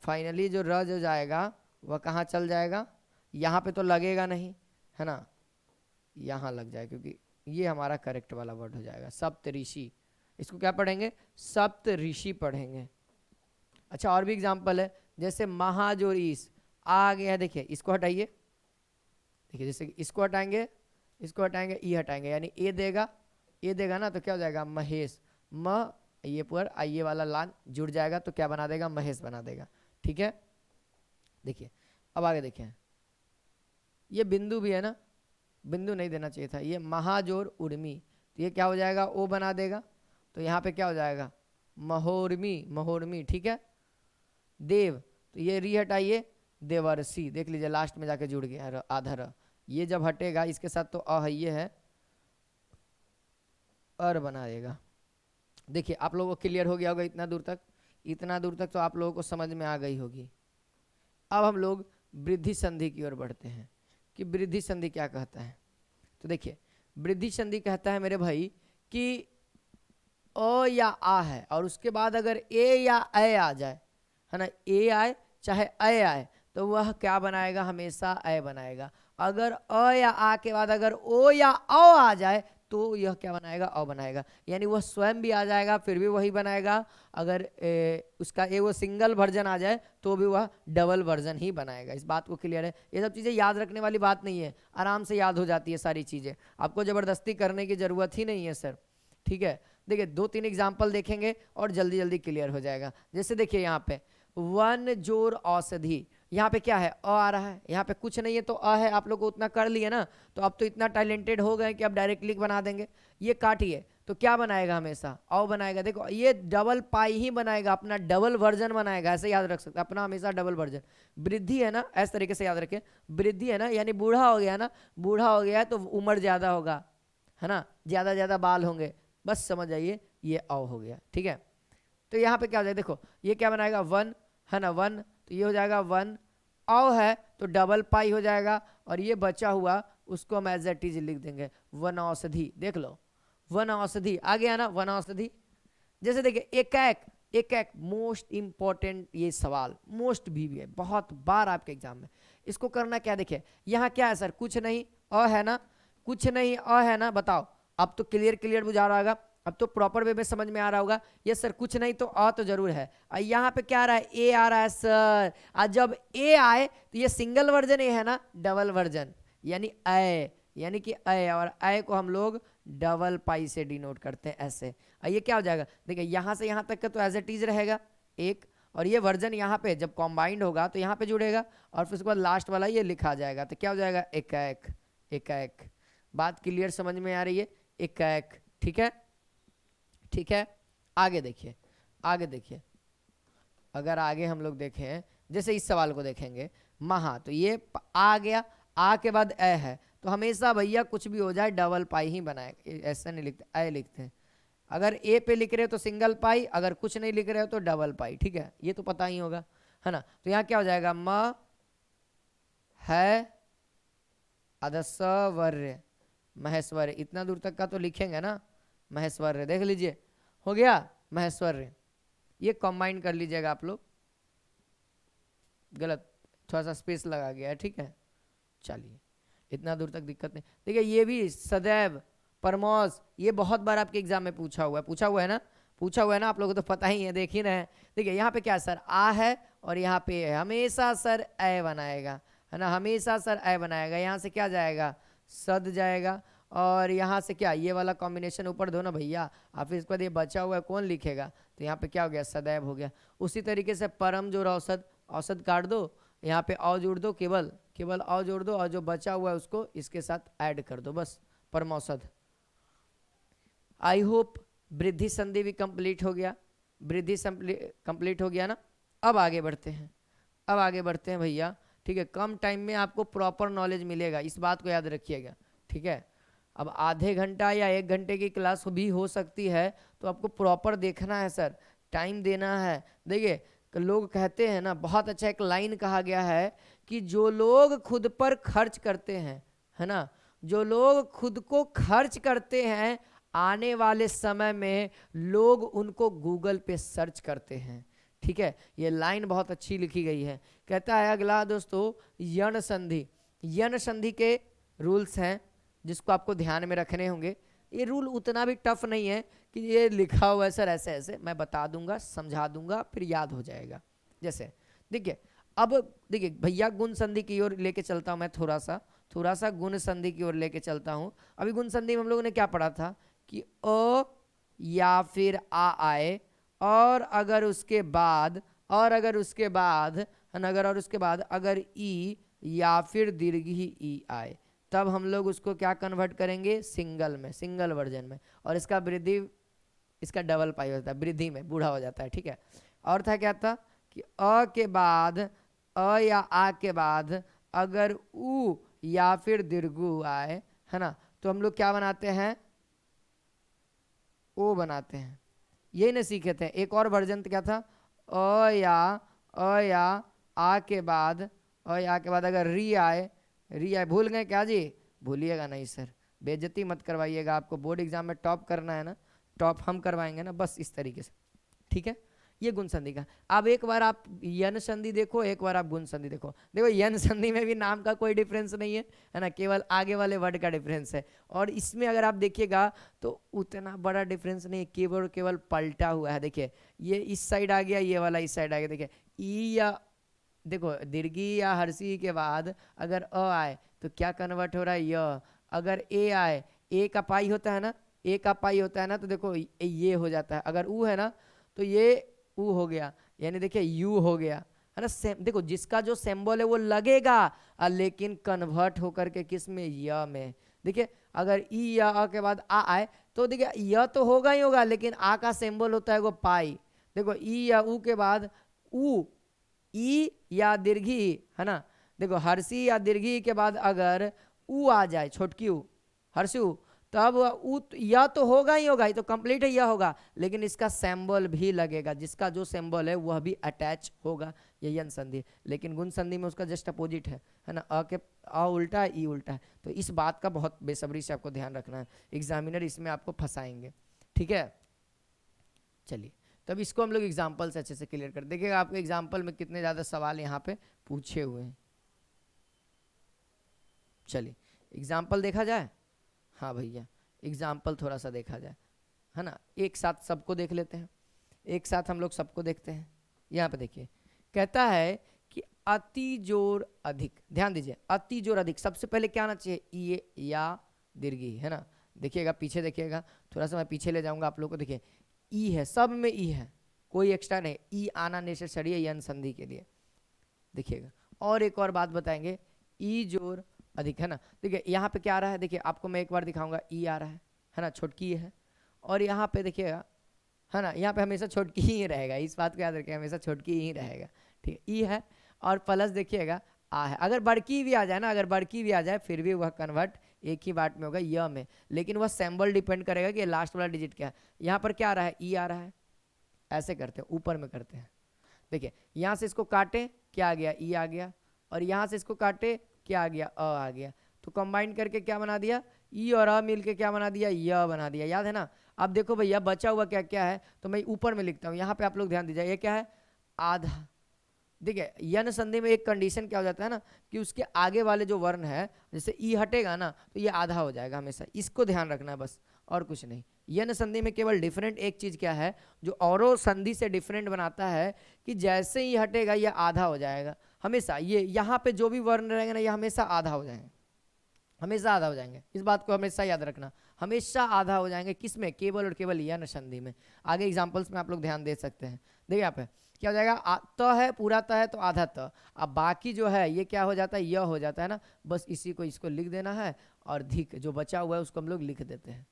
फाइनली जो र जो जाएगा वह कहाँ चल जाएगा, यहाँ पे तो लगेगा नहीं, है ना, यहाँ लग जाए, क्योंकि ये हमारा करेक्ट वाला वर्ड हो जाएगा, सप्त ऋषि। इसको क्या पढ़ेंगे, सप्त ऋषि पढ़ेंगे। अच्छा, और भी एग्जाम्पल है, जैसे महाजोरीस आ गया, देखिए इसको हटाइए, देखिए जैसे इसको हटाएंगे, इसको हटाएंगे, ई हटाएंगे, यानी ए देगा, ए देगा ना, तो क्या हो जाएगा, महेश, म, ये पर आइए वाला लान जुड़ जाएगा, तो क्या बना देगा, महेश बना देगा, ठीक है। देखिए अब आगे देखिए, ये बिंदु भी है ना, बिंदु नहीं देना चाहिए था, ये महाजोर उर्मी, तो ये क्या हो जाएगा, ओ बना देगा, तो यहाँ पे क्या हो जाएगा, महोर्मी, महोर्मी, ठीक है। देव, तो ये री हटाइए, देवर्षि, देख लीजिए लास्ट में जाके जुड़ गया आधा र, ये जब हटेगा इसके साथ तो अ है, ये है, अर बना देगा। देखिए आप लोगों को क्लियर हो गया होगा इतना दूर तक, इतना दूर तक तो आप लोगों को समझ में आ गई होगी। अब हम लोग वृद्धि संधि की ओर बढ़ते हैं कि वृद्धि संधि क्या कहता है। तो देखिए वृद्धि संधि कहता है मेरे भाई कि अ या आ है और उसके बाद अगर ए या ए आ जाए, है ना, ए आए चाहे ए आए, तो वह क्या बनाएगा, हमेशा ए बनाएगा। अगर अ या आ के बाद अगर ओ या औ आ जाए तो यह क्या बनाएगा, अ बनाएगा, यानी वह स्वयं भी आ जाएगा फिर भी वही बनाएगा। अगर उसका वो सिंगल वर्जन आ जाए तो भी वह डबल वर्जन ही बनाएगा। इस बात को क्लियर है, ये सब चीज़ें याद रखने वाली बात नहीं है, आराम से याद हो जाती है सारी चीज़ें, आपको ज़बरदस्ती करने की ज़रूरत ही नहीं है सर, ठीक है। देखिए 2-3 एग्जाम्पल देखेंगे और जल्दी जल्दी क्लियर हो जाएगा। जैसे देखिए यहाँ पे वन जोर औषधि, यहाँ पे क्या है, अ आ रहा है, यहाँ पे कुछ नहीं है तो अ है, आप लोग को उतना कर लिए ना, तो अब तो इतना टैलेंटेड हो गए कि अब डायरेक्टली बना देंगे। ये काटिए तो क्या बनाएगा, हमेशा औ बनाएगा। देखो ये डबल पाई ही बनाएगा, अपना डबल वर्जन बनाएगा, ऐसे याद रख सकते, अपना हमेशा डबल वर्जन। वृद्धि है ना, इस तरीके से याद रखें, वृद्धि है ना, यानी बूढ़ा हो गया ना, बूढ़ा हो गया तो उम्र ज्यादा होगा, है ना, ज्यादा ज्यादा बाल होंगे, बस समझ जाइए ये औ हो गया, ठीक है। तो यहाँ पे क्या हो जाएगा, देखो ये क्या बनाएगा, वन, है ना, वन, तो ये हो जाएगा वन, औ है तो डबल पाई हो जाएगा, और ये बचा हुआ उसको हम एज इट इज लिख देंगे वन औषधि। देख लो वन औषधि आ गया ना, वन औषधि। जैसे देखिए एक एक मोस्ट इंपॉर्टेंट ये सवाल, मोस्ट भी है, बहुत बार आपके एग्जाम में, इसको करना क्या, देखिए यहाँ क्या है सर, कुछ नहीं, अ है ना, कुछ नहीं अ है ना, बताओ अब तो क्लियर बुझा रहा होगा, अब तो प्रॉपर वे में समझ में आ रहा होगा। ये सर कुछ नहीं तो अ तो जरूर है, यहाँ पे क्या आ रहा है, ए आ रहा है सर, और जब ए आए तो ये सिंगल वर्जन ए है ना, डबल वर्जन, यानी ए, यानी कि ए, और ए को हम लोग डबल पाई से डिनोट करते हैं ऐसे। ये क्या हो जाएगा, देखिए यहाँ से यहाँ तक का तो एज इट इज रहेगा एक, और ये वर्जन यहाँ पे जब कॉम्बाइंड होगा तो यहाँ पे जुड़ेगा, और फिर उसके बाद लास्ट वाला ये लिखा जाएगा, तो क्या हो जाएगा, एक। बात क्लियर समझ में आ रही है, एक, ठीक है, ठीक है। आगे देखिए अगर आगे हम लोग देखें, जैसे इस सवाल को देखेंगे, महा, तो ये आ गया, आ के बाद ए है, तो हमेशा भैया कुछ भी हो जाए डबल पाई ही बनाएगा, ऐसा नहीं लिखते, ए लिखते हैं। अगर ए पे लिख रहे हो तो सिंगल पाई, अगर कुछ नहीं लिख रहे हो तो डबल पाई, ठीक है, ये तो पता ही होगा, है ना। तो यहाँ क्या हो जाएगा, म है अदस्वर्य, महेश्वर्य, इतना दूर तक का तो लिखेंगे ना, महेश्वर्य, देख लीजिए हो गया महेश्वर्य। ये कंबाइन कर लीजिएगा आप लोग, गलत, थोड़ा सा स्पेस लगा गया है, ठीक है, चलिए इतना दूर तक दिक्कत नहीं। देखिए ये भी सदैव परमोस, ये बहुत बार आपके एग्जाम में पूछा हुआ है, पूछा हुआ है ना, पूछा हुआ है ना, आप लोगों को तो पता ही है, देख ही रहे हैं। देखिए यहाँ पे क्या सर आ है और यहाँ पे है, हमेशा सर ए बनाएगा, है ना, हमेशा सर ए बनाएगा। यहाँ से क्या जाएगा, सद जाएगा, और यहाँ से क्या, ये वाला कॉम्बिनेशन ऊपर दो ना भैया, आप फिर इसके बाद ये बचा हुआ है कौन लिखेगा, तो यहाँ पे क्या हो गया, सदैव हो गया। उसी तरीके से परम जोड़ औसत, औसत काट दो, यहाँ पे औ जोड़ दो, केवल केवल औ जोड़ दो, और जो बचा हुआ है उसको इसके साथ ऐड कर दो, बस परमौसध। आई होप वृद्धि संधि भी कंप्लीट हो गया, वृद्धि कंप्लीट हो गया ना। अब आगे बढ़ते हैं, अब आगे बढ़ते हैं भैया, ठीक है। कम टाइम में आपको प्रॉपर नॉलेज मिलेगा, इस बात को याद रखिएगा, ठीक है। अब आधे घंटा या 1 घंटे की क्लास भी हो सकती है, तो आपको प्रॉपर देखना है सर, टाइम देना है। देखिए लोग कहते हैं ना, बहुत अच्छा एक लाइन कहा गया है कि जो लोग खुद पर खर्च करते हैं, है ना, जो लोग खुद को खर्च करते हैं, आने वाले समय में लोग उनको गूगल पे सर्च करते हैं, ठीक है। ये लाइन बहुत अच्छी लिखी गई है। कहता है अगला दोस्तों, यण संधि। यण संधि के रूल्स हैं जिसको आपको ध्यान में रखने होंगे। ये रूल उतना भी टफ नहीं है कि ये लिखा हुआ है सर ऐसे ऐसे, मैं बता दूंगा, समझा दूंगा, फिर याद हो जाएगा। जैसे देखिए, अब देखिए भैया गुण संधि की ओर लेके चलता हूँ मैं, थोड़ा सा गुण संधि की ओर लेके चलता हूँ। अभी गुण संधि में हम लोगों ने क्या पढ़ा था कि अ या फिर आ आए, और अगर उसके बाद, और अगर उसके बाद अगर, और उसके बाद अगर ई या फिर दीर्घी ई आए, तब हम लोग उसको क्या कन्वर्ट करेंगे, सिंगल में, सिंगल वर्जन में। और इसका वृद्धि, इसका डबल पाई होता है, वृद्धि में बूढ़ा हो जाता है, ठीक है। और था क्या था कि अ के बाद, अ या आ के बाद अगर उ या फिर दीर्घु आए, है ना, तो हम लोग क्या बनाते हैं, ओ बनाते हैं। यही ना सीखे थे। एक और वर्जन क्या था, अ या आ के बाद, अ या के बाद अगर री आए, री आए, भूल गए क्या जी, भूलिएगा नहीं सर, बेइज्जती मत करवाइएगा, आपको बोर्ड एग्जाम में टॉप करना है ना, टॉप हम करवाएंगे ना, बस इस तरीके से, ठीक है। ये गुण संधि का। अब एक बार आप यन संधि देखो, एक बार आप गुण संधि देखो। देखो यन संधि में भी नाम का कोई डिफरेंस नहीं है ना, केवल आगे वाले वर्ड का डिफरेंस है। और इसमें अगर आप देखिएगा तो उतना बड़ा डिफरेंस नहीं, केवल केवल पलटा हुआ है। देखिए ये इस साइड आ गया, ये वाला इस साइड आ गया। देखिए ई या, देखो दीर्घी या हर्षी के बाद अगर अ आए तो क्या कन्वर्ट हो रहा है, य। अगर ए आए, ए का पाई होता है ना, ए का पाई होता है ना, तो देखो ये हो जाता है। अगर ऊ है ना, तो ये ऊ हो गया, यानी देखिए यू हो गया, है ना। सेम देखो, जिसका जो सिंबल है वो लगेगा, लेकिन कन्वर्ट होकर के किस में, य में। देखिए अगर ई या अ के बाद आ आए तो देखिए य तो होगा ही होगा, लेकिन आ का सिंबल होता है वो पाई। देखो ई या ऊ के बाद ऊ, ई या दीर्घी, है ना, देखो हर्षी या दीर्घी के बाद अगर ऊ आ जाए, छोटकी ऊ, हर्षी ऊ, तब ऊ यह तो होगा ही होगा, ये तो कंप्लीट है, यह होगा, लेकिन इसका सिंबल भी लगेगा, जिसका जो सिंबल है वह भी अटैच होगा, ये यन संधि। लेकिन गुण संधि में उसका जस्ट अपोजिट है ना, अ के अ उल्टा है, ई उल्टा है। तो इस बात का बहुत बेसब्री से आपको ध्यान रखना है, एग्जामिनर इसमें आपको फंसाएंगे, ठीक है। चलिए तब इसको हम लोग एग्जाम्पल से अच्छे से क्लियर कर देखिएगा, आपको एग्जाम्पल में कितने ज़्यादा सवाल यहाँ पे पूछे हुए हैं। चलिए एग्जाम्पल देखा जाए, हाँ भैया एग्जाम्पल थोड़ा सा देखा जाए, है ना, एक साथ सबको देख लेते हैं, एक साथ हम लोग सबको देखते हैं। यहाँ पे देखिए कहता है कि अति जोर अधिक, ध्यान दीजिए, अति जोर अधिक, सबसे पहले क्या आना चाहिए, ई या दीर्घी, है ना। देखिएगा पीछे, देखिएगा थोड़ा सा मैं पीछे ले जाऊंगा आप लोग को। देखिए ई है, सब में ई है, कोई एक्स्ट्रा नहीं, ई आना नेसेसरी है यन संधि के लिए। देखिएगा और एक और बात बताएंगे, ई जोर अधिक, है ना। देखिए यहाँ पे क्या आ रहा है, देखिए आपको मैं एक बार दिखाऊंगा, ई आ रहा है ना, छोटकी है, और यहाँ पे देखिएगा, है ना, यहाँ पे हमेशा छोटकी ही रहेगा, इस बात को याद रखिए, हमेशा छोटकी ही रहेगा, ठीक है। ई है और प्लस देखिएगा आ है, अगर बड़की भी आ जाए ना, अगर बड़की भी आ जाए फिर भी वह कन्वर्ट एक ही बात में होगा, य में, लेकिन वह सिंबल डिपेंड करेगा कि लास्ट वाला डिजिट क्या है। यहाँ पर क्या आ रहा है, ई आ रहा है, ऐसे करते हैं, ऊपर में करते हैं। देखिए यहाँ से इसको काटे, क्या आ गया, ई आ गया, और यहाँ से इसको काटे, क्या आ गया, अ आ गया, तो कंबाइन करके क्या बना दिया, ई और अ मिलके क्या बना दिया, य बना दिया, याद है ना। अब देखो भैया बचा हुआ क्या क्या है, तो मैं ऊपर में लिखता हूँ, यहाँ पे आप लोग ध्यान दीजिए, ये क्या है, आधा, देखिए यन संधि में एक कंडीशन क्या हो जाता है ना कि उसके आगे वाले जो वर्ण है, जैसे ई हटेगा ना तो ये आधा हो जाएगा हमेशा, इसको ध्यान रखना है बस, और कुछ नहीं। यन संधि में केवल डिफरेंट एक चीज क्या है जो औरों संधि से डिफरेंट बनाता है कि जैसे ही हटेगा ये आधा हो जाएगा हमेशा, ये यहाँ पे जो भी वर्ण रहेगा ना ये हमेशा आधा हो जाएंगे, हमेशा आधा हो जाएंगे, इस बात को हमेशा याद रखना, हमेशा आधा हो जाएंगे। किसमें? केवल और केवल यन संधि में। आगे एग्जांपल्स में आप लोग ध्यान दे सकते हैं। देखिए यहाँ पे क्या हो जाएगा, त है, पूरा त है तो आधा त, अब बाकी जो है ये क्या हो जाता है, यह हो जाता है ना, बस इसी को इसको लिख देना है और धिक जो बचा हुआ है उसको हम लोग लिख देते हैं।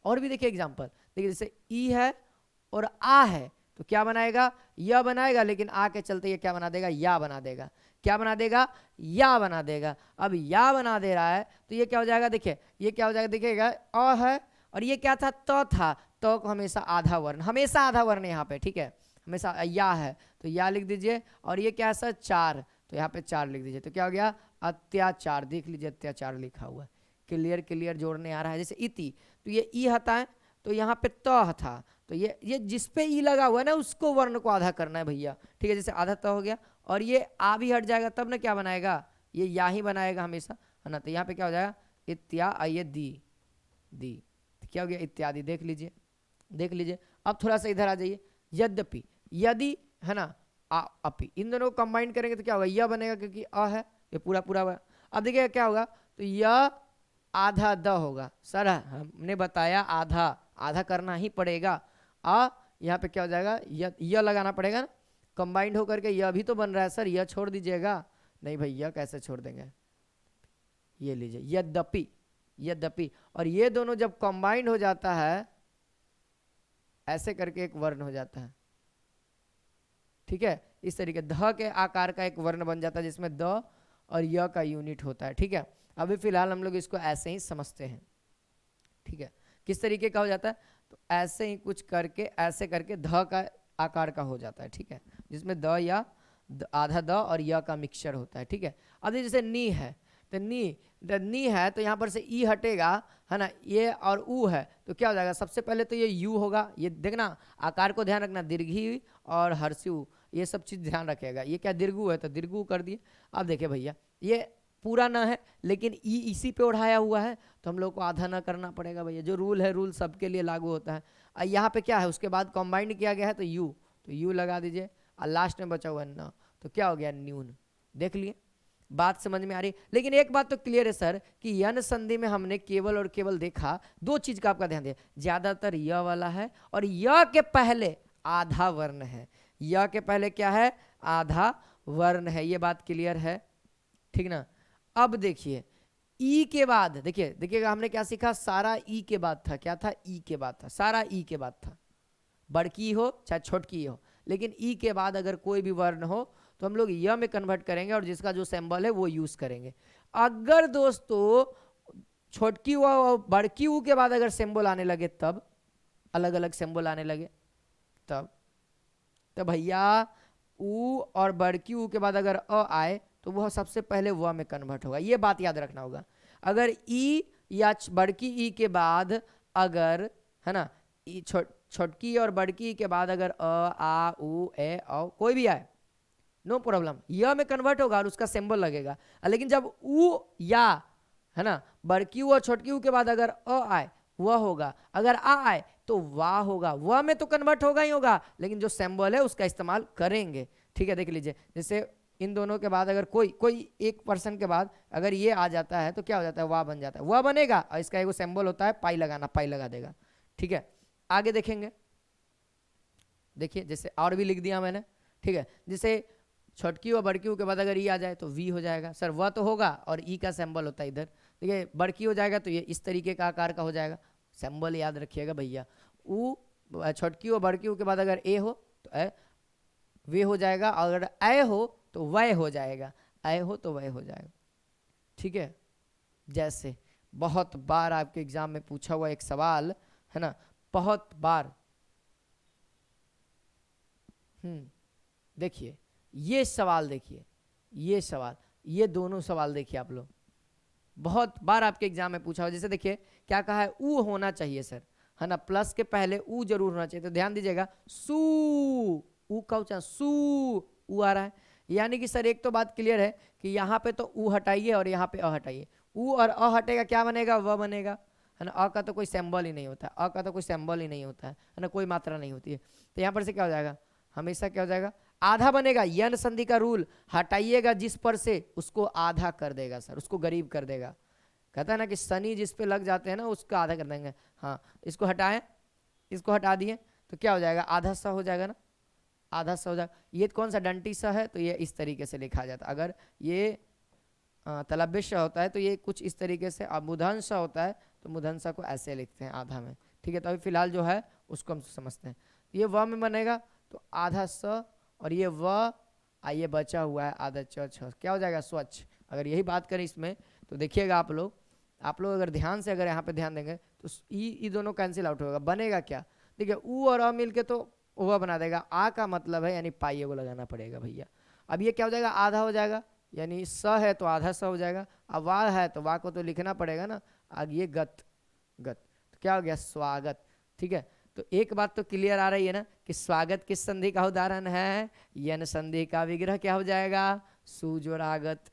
और भी देखिए एग्जाम्पल, देखिए जैसे ई है और आ है तो क्या बनाएगा, यह बनाएगा, लेकिन आ के चलते ये क्या बना देगा, या बना देगा। क्या बना देगा, या बना देगा। अब या बना दे रहा है तो ये क्या हो जाएगा, देखिए ये क्या हो जाएगा, देखिएगा अ है और ये क्या था, त था, तो को हमेशा आधा वर्ण, हमेशा आधा वर्ण यहाँ पे, ठीक है, हमेशा या है तो या लिख दीजिए, और ये क्या है सर, चार, तो यहाँ पे चार लिख दीजिए, तो क्या हो गया, अत्याचार। देख लीजिए अत्याचार लिखा हुआ है, क्लियर क्लियर जोड़ने आ रहा है। जैसे इति, तो ये ई हता है तो यहाँ पे त था, तो ये जिस पे ई लगा हुआ है ना उसको वर्ण को आधा करना है भैया, ठीक है। जैसे आधा त हो गया और ये आ भी हट जाएगा तब ना क्या बनाएगा, ये या ही बनाएगा हमेशा, है ना। तो यहाँ पे क्या हो जाएगा, इत्या, ये दी, दी, तो क्या हो गया, इत्यादि। देख लीजिए, देख लीजिए। अब थोड़ा सा इधर आ जाइए, यद्यपि, यदि, है ना, अपि, इन दोनों को कंबाइन करेंगे तो क्या होगा, यह बनेगा क्योंकि अ है, ये पूरा पूरा हुआ। अब देखिए क्या होगा, तो यह आधा द होगा। सर हमने बताया आधा, आधा करना ही पड़ेगा। यहाँ पे क्या हो जाएगा, यह लगाना पड़ेगा ना, कंबाइंड होकर के यह भी तो बन रहा है सर, यह छोड़ दीजिएगा, नहीं भैया कैसे छोड़ देंगे, ये लीजिए यद्यपि, यद्यपि, और ये दोनों जब कंबाइंड हो जाता है ऐसे करके एक वर्ण हो जाता है, ठीक है। इस तरीके ध के आकार का एक वर्ण बन जाता है जिसमें द और य का यूनिट होता है, ठीक है। अभी फिलहाल हम लोग इसको ऐसे ही समझते हैं, ठीक है। किस तरीके का हो जाता है, तो ऐसे ही कुछ करके ऐसे करके ध का आकार का हो जाता है, ठीक है, जिसमें द या आधा द और य का मिक्सचर होता है, ठीक है। अब जैसे नी है तो नी है तो यहाँ पर से ई हटेगा, है ना, ये और ऊ है तो क्या हो जाएगा, सबसे पहले तो ये यू होगा, ये देखना आकार को ध्यान रखना, दीर्घी और हर्षु ये सब चीज़ ध्यान रखेगा। ये क्या दीर्घु है तो दीर्घु कर दिए। अब देखिए भैया ये पूरा ना है लेकिन ई इसी पे उठाया हुआ है तो हम लोग को आधा ना करना पड़ेगा भैया, जो रूल है रूल सबके लिए लागू होता है। यहाँ पे क्या है, उसके बाद कॉम्बाइंड किया गया है तो यू लगा दीजिए, और लास्ट में बचा हुआ न तो क्या हो गया, न्यून। देख लिए, बात समझ में आ रही। लेकिन एक बात तो क्लियर है सर कि यन संधि में हमने केवल और केवल देखा दो चीज का, आपका ध्यान दिया, ज्यादातर य वाला है और य के पहले आधा वर्ण है, य के पहले क्या है, आधा वर्ण है, ये बात क्लियर है, ठीक ना। अब देखिए ई के बाद, देखिएगा हमने क्या सीखा, सारा ई के बाद था, क्या था, ई के बाद था, सारा ई के बाद था, बड़की हो चाहे छोटकी हो, लेकिन ई के बाद अगर कोई भी वर्ण हो तो हम लोग य में कन्वर्ट करेंगे और जिसका जो सिंबल है वो यूज करेंगे। अगर दोस्तों छोटकी उ और बड़की उ के बाद अगर सिंबल आने लगे, तब अलग अलग सिंबल आने लगे तब भैया उ और बड़की उ के बाद अगर अ आए तो वह सबसे पहले व में कन्वर्ट होगा, ये बात याद रखना होगा। अगर ई या बड़की ई के बाद अगर, है ना, छोटकी और बड़की के बाद अगर अ आ उ ए औ कोई भी आए, नो प्रॉब्लम, य में कन्वर्ट होगा और उसका सिंबल लगेगा। लेकिन जब उ या, है ना, बड़की उ और छोटकी उ के बाद अगर अ आए वह होगा, अगर आ आए तो वाह होगा, वह में तो कन्वर्ट होगा ही होगा लेकिन जो सिंबल है उसका इस्तेमाल करेंगे, ठीक है। देख लीजिए जैसे इन दोनों के बाद अगर कोई एक पर्सन के बाद अगर ये आ जाता है तो क्या हो जाता है, वाह बन जाता है, वाह बनेगा और इसका एक सिंबल होता है पाई लगाना, पाई लगा देगा, ठीक है। आगे देखेंगे, देखिए जैसे और भी लिख दिया मैंने, ठीक है। जैसे छोटकी और बड़की के बाद अगर ई आ जाए तो वी हो जाएगा, सर वह तो होगा और ई का सिंबल होता है इधर, देखिए बड़की हो जाएगा तो ये इस तरीके का आकार का हो जाएगा, सिंबल याद रखिएगा भैया, उ छोटकी और बड़की के बाद अगर ए हो तो ए वे हो जाएगा, और अगर ए हो तो वह हो जाएगा, ए हो तो वह हो जाएगा, ठीक है। जैसे बहुत बार आपके एग्जाम में पूछा हुआ एक सवाल है ना, बहुत बार, देखिए ये सवाल, देखिए ये सवाल, ये दोनों सवाल देखिए आप लोग, बहुत बार आपके एग्जाम में पूछा हुआ। जैसे देखिए क्या कहा है, ऊ होना चाहिए सर, है ना, प्लस के पहले ऊ जरूर होना चाहिए, तो ध्यान दीजिएगा, सू, ऊ का उच्चारण सू, ऊ आ रहा है, यानी कि सर एक तो बात क्लियर है कि यहाँ पे तो ऊ हटाइए और यहाँ पे अ हटाइए, ऊ और अ हटेगा क्या बनेगा, व बनेगा, है ना। अ का तो कोई सिंबल ही नहीं होता है, अ का तो कोई सिंबल ही नहीं होता है ना, कोई मात्रा नहीं होती है। तो यहाँ पर से क्या हो जाएगा, हमेशा क्या हो जाएगा, आधा बनेगा। यन संधि का रूल, हटाइएगा जिस पर से उसको आधा कर देगा सर, उसको गरीब कर देगा। कहता है ना कि शनि जिस पे लग जाते हैं ना उसका आधा कर देंगे। हाँ, इसको हटाएं, इसको हटा दिए तो क्या हो जाएगा, आधा सा हो जाएगा ना, आधा सा हो जाएगा। ये कौन सा डंटी सा है, तो ये इस तरीके से लिखा जाता है। अगर ये तलव्य सा होता है तो ये कुछ इस तरीके से, अब मूर्धन्य सा होता है तो मूर्धन्य सा को ऐसे लिखते हैं आधा में, ठीक है। तो अभी फिलहाल जो है उसको हम समझते हैं। ये व में बनेगा तो आधा स, और ये व, ये बचा हुआ है आधा च छ, क्या हो जाएगा, स्वच्छ। अगर यही बात करें इसमें तो देखिएगा आप लोग अगर ध्यान से अगर यहाँ पे ध्यान देंगे तो ई दोनों कैंसिल आउट होगा, बनेगा क्या, देखिए ऊ और अ मिलके तो वह बना देगा। आ का मतलब है यानी पाइये को लगाना पड़ेगा भैया। अब ये क्या हो जाएगा, आधा हो जाएगा, यानी स है तो आधा स हो जाएगा। अब वाह है तो वाह को तो लिखना पड़ेगा ना, आगे ये गत, गत तो क्या हो गया, स्वागत, ठीक है। तो एक बात तो क्लियर आ रही है ना कि स्वागत किस संधि का उदाहरण है, यन संधि का विग्रह क्या हो जाएगा, सुजोरागत।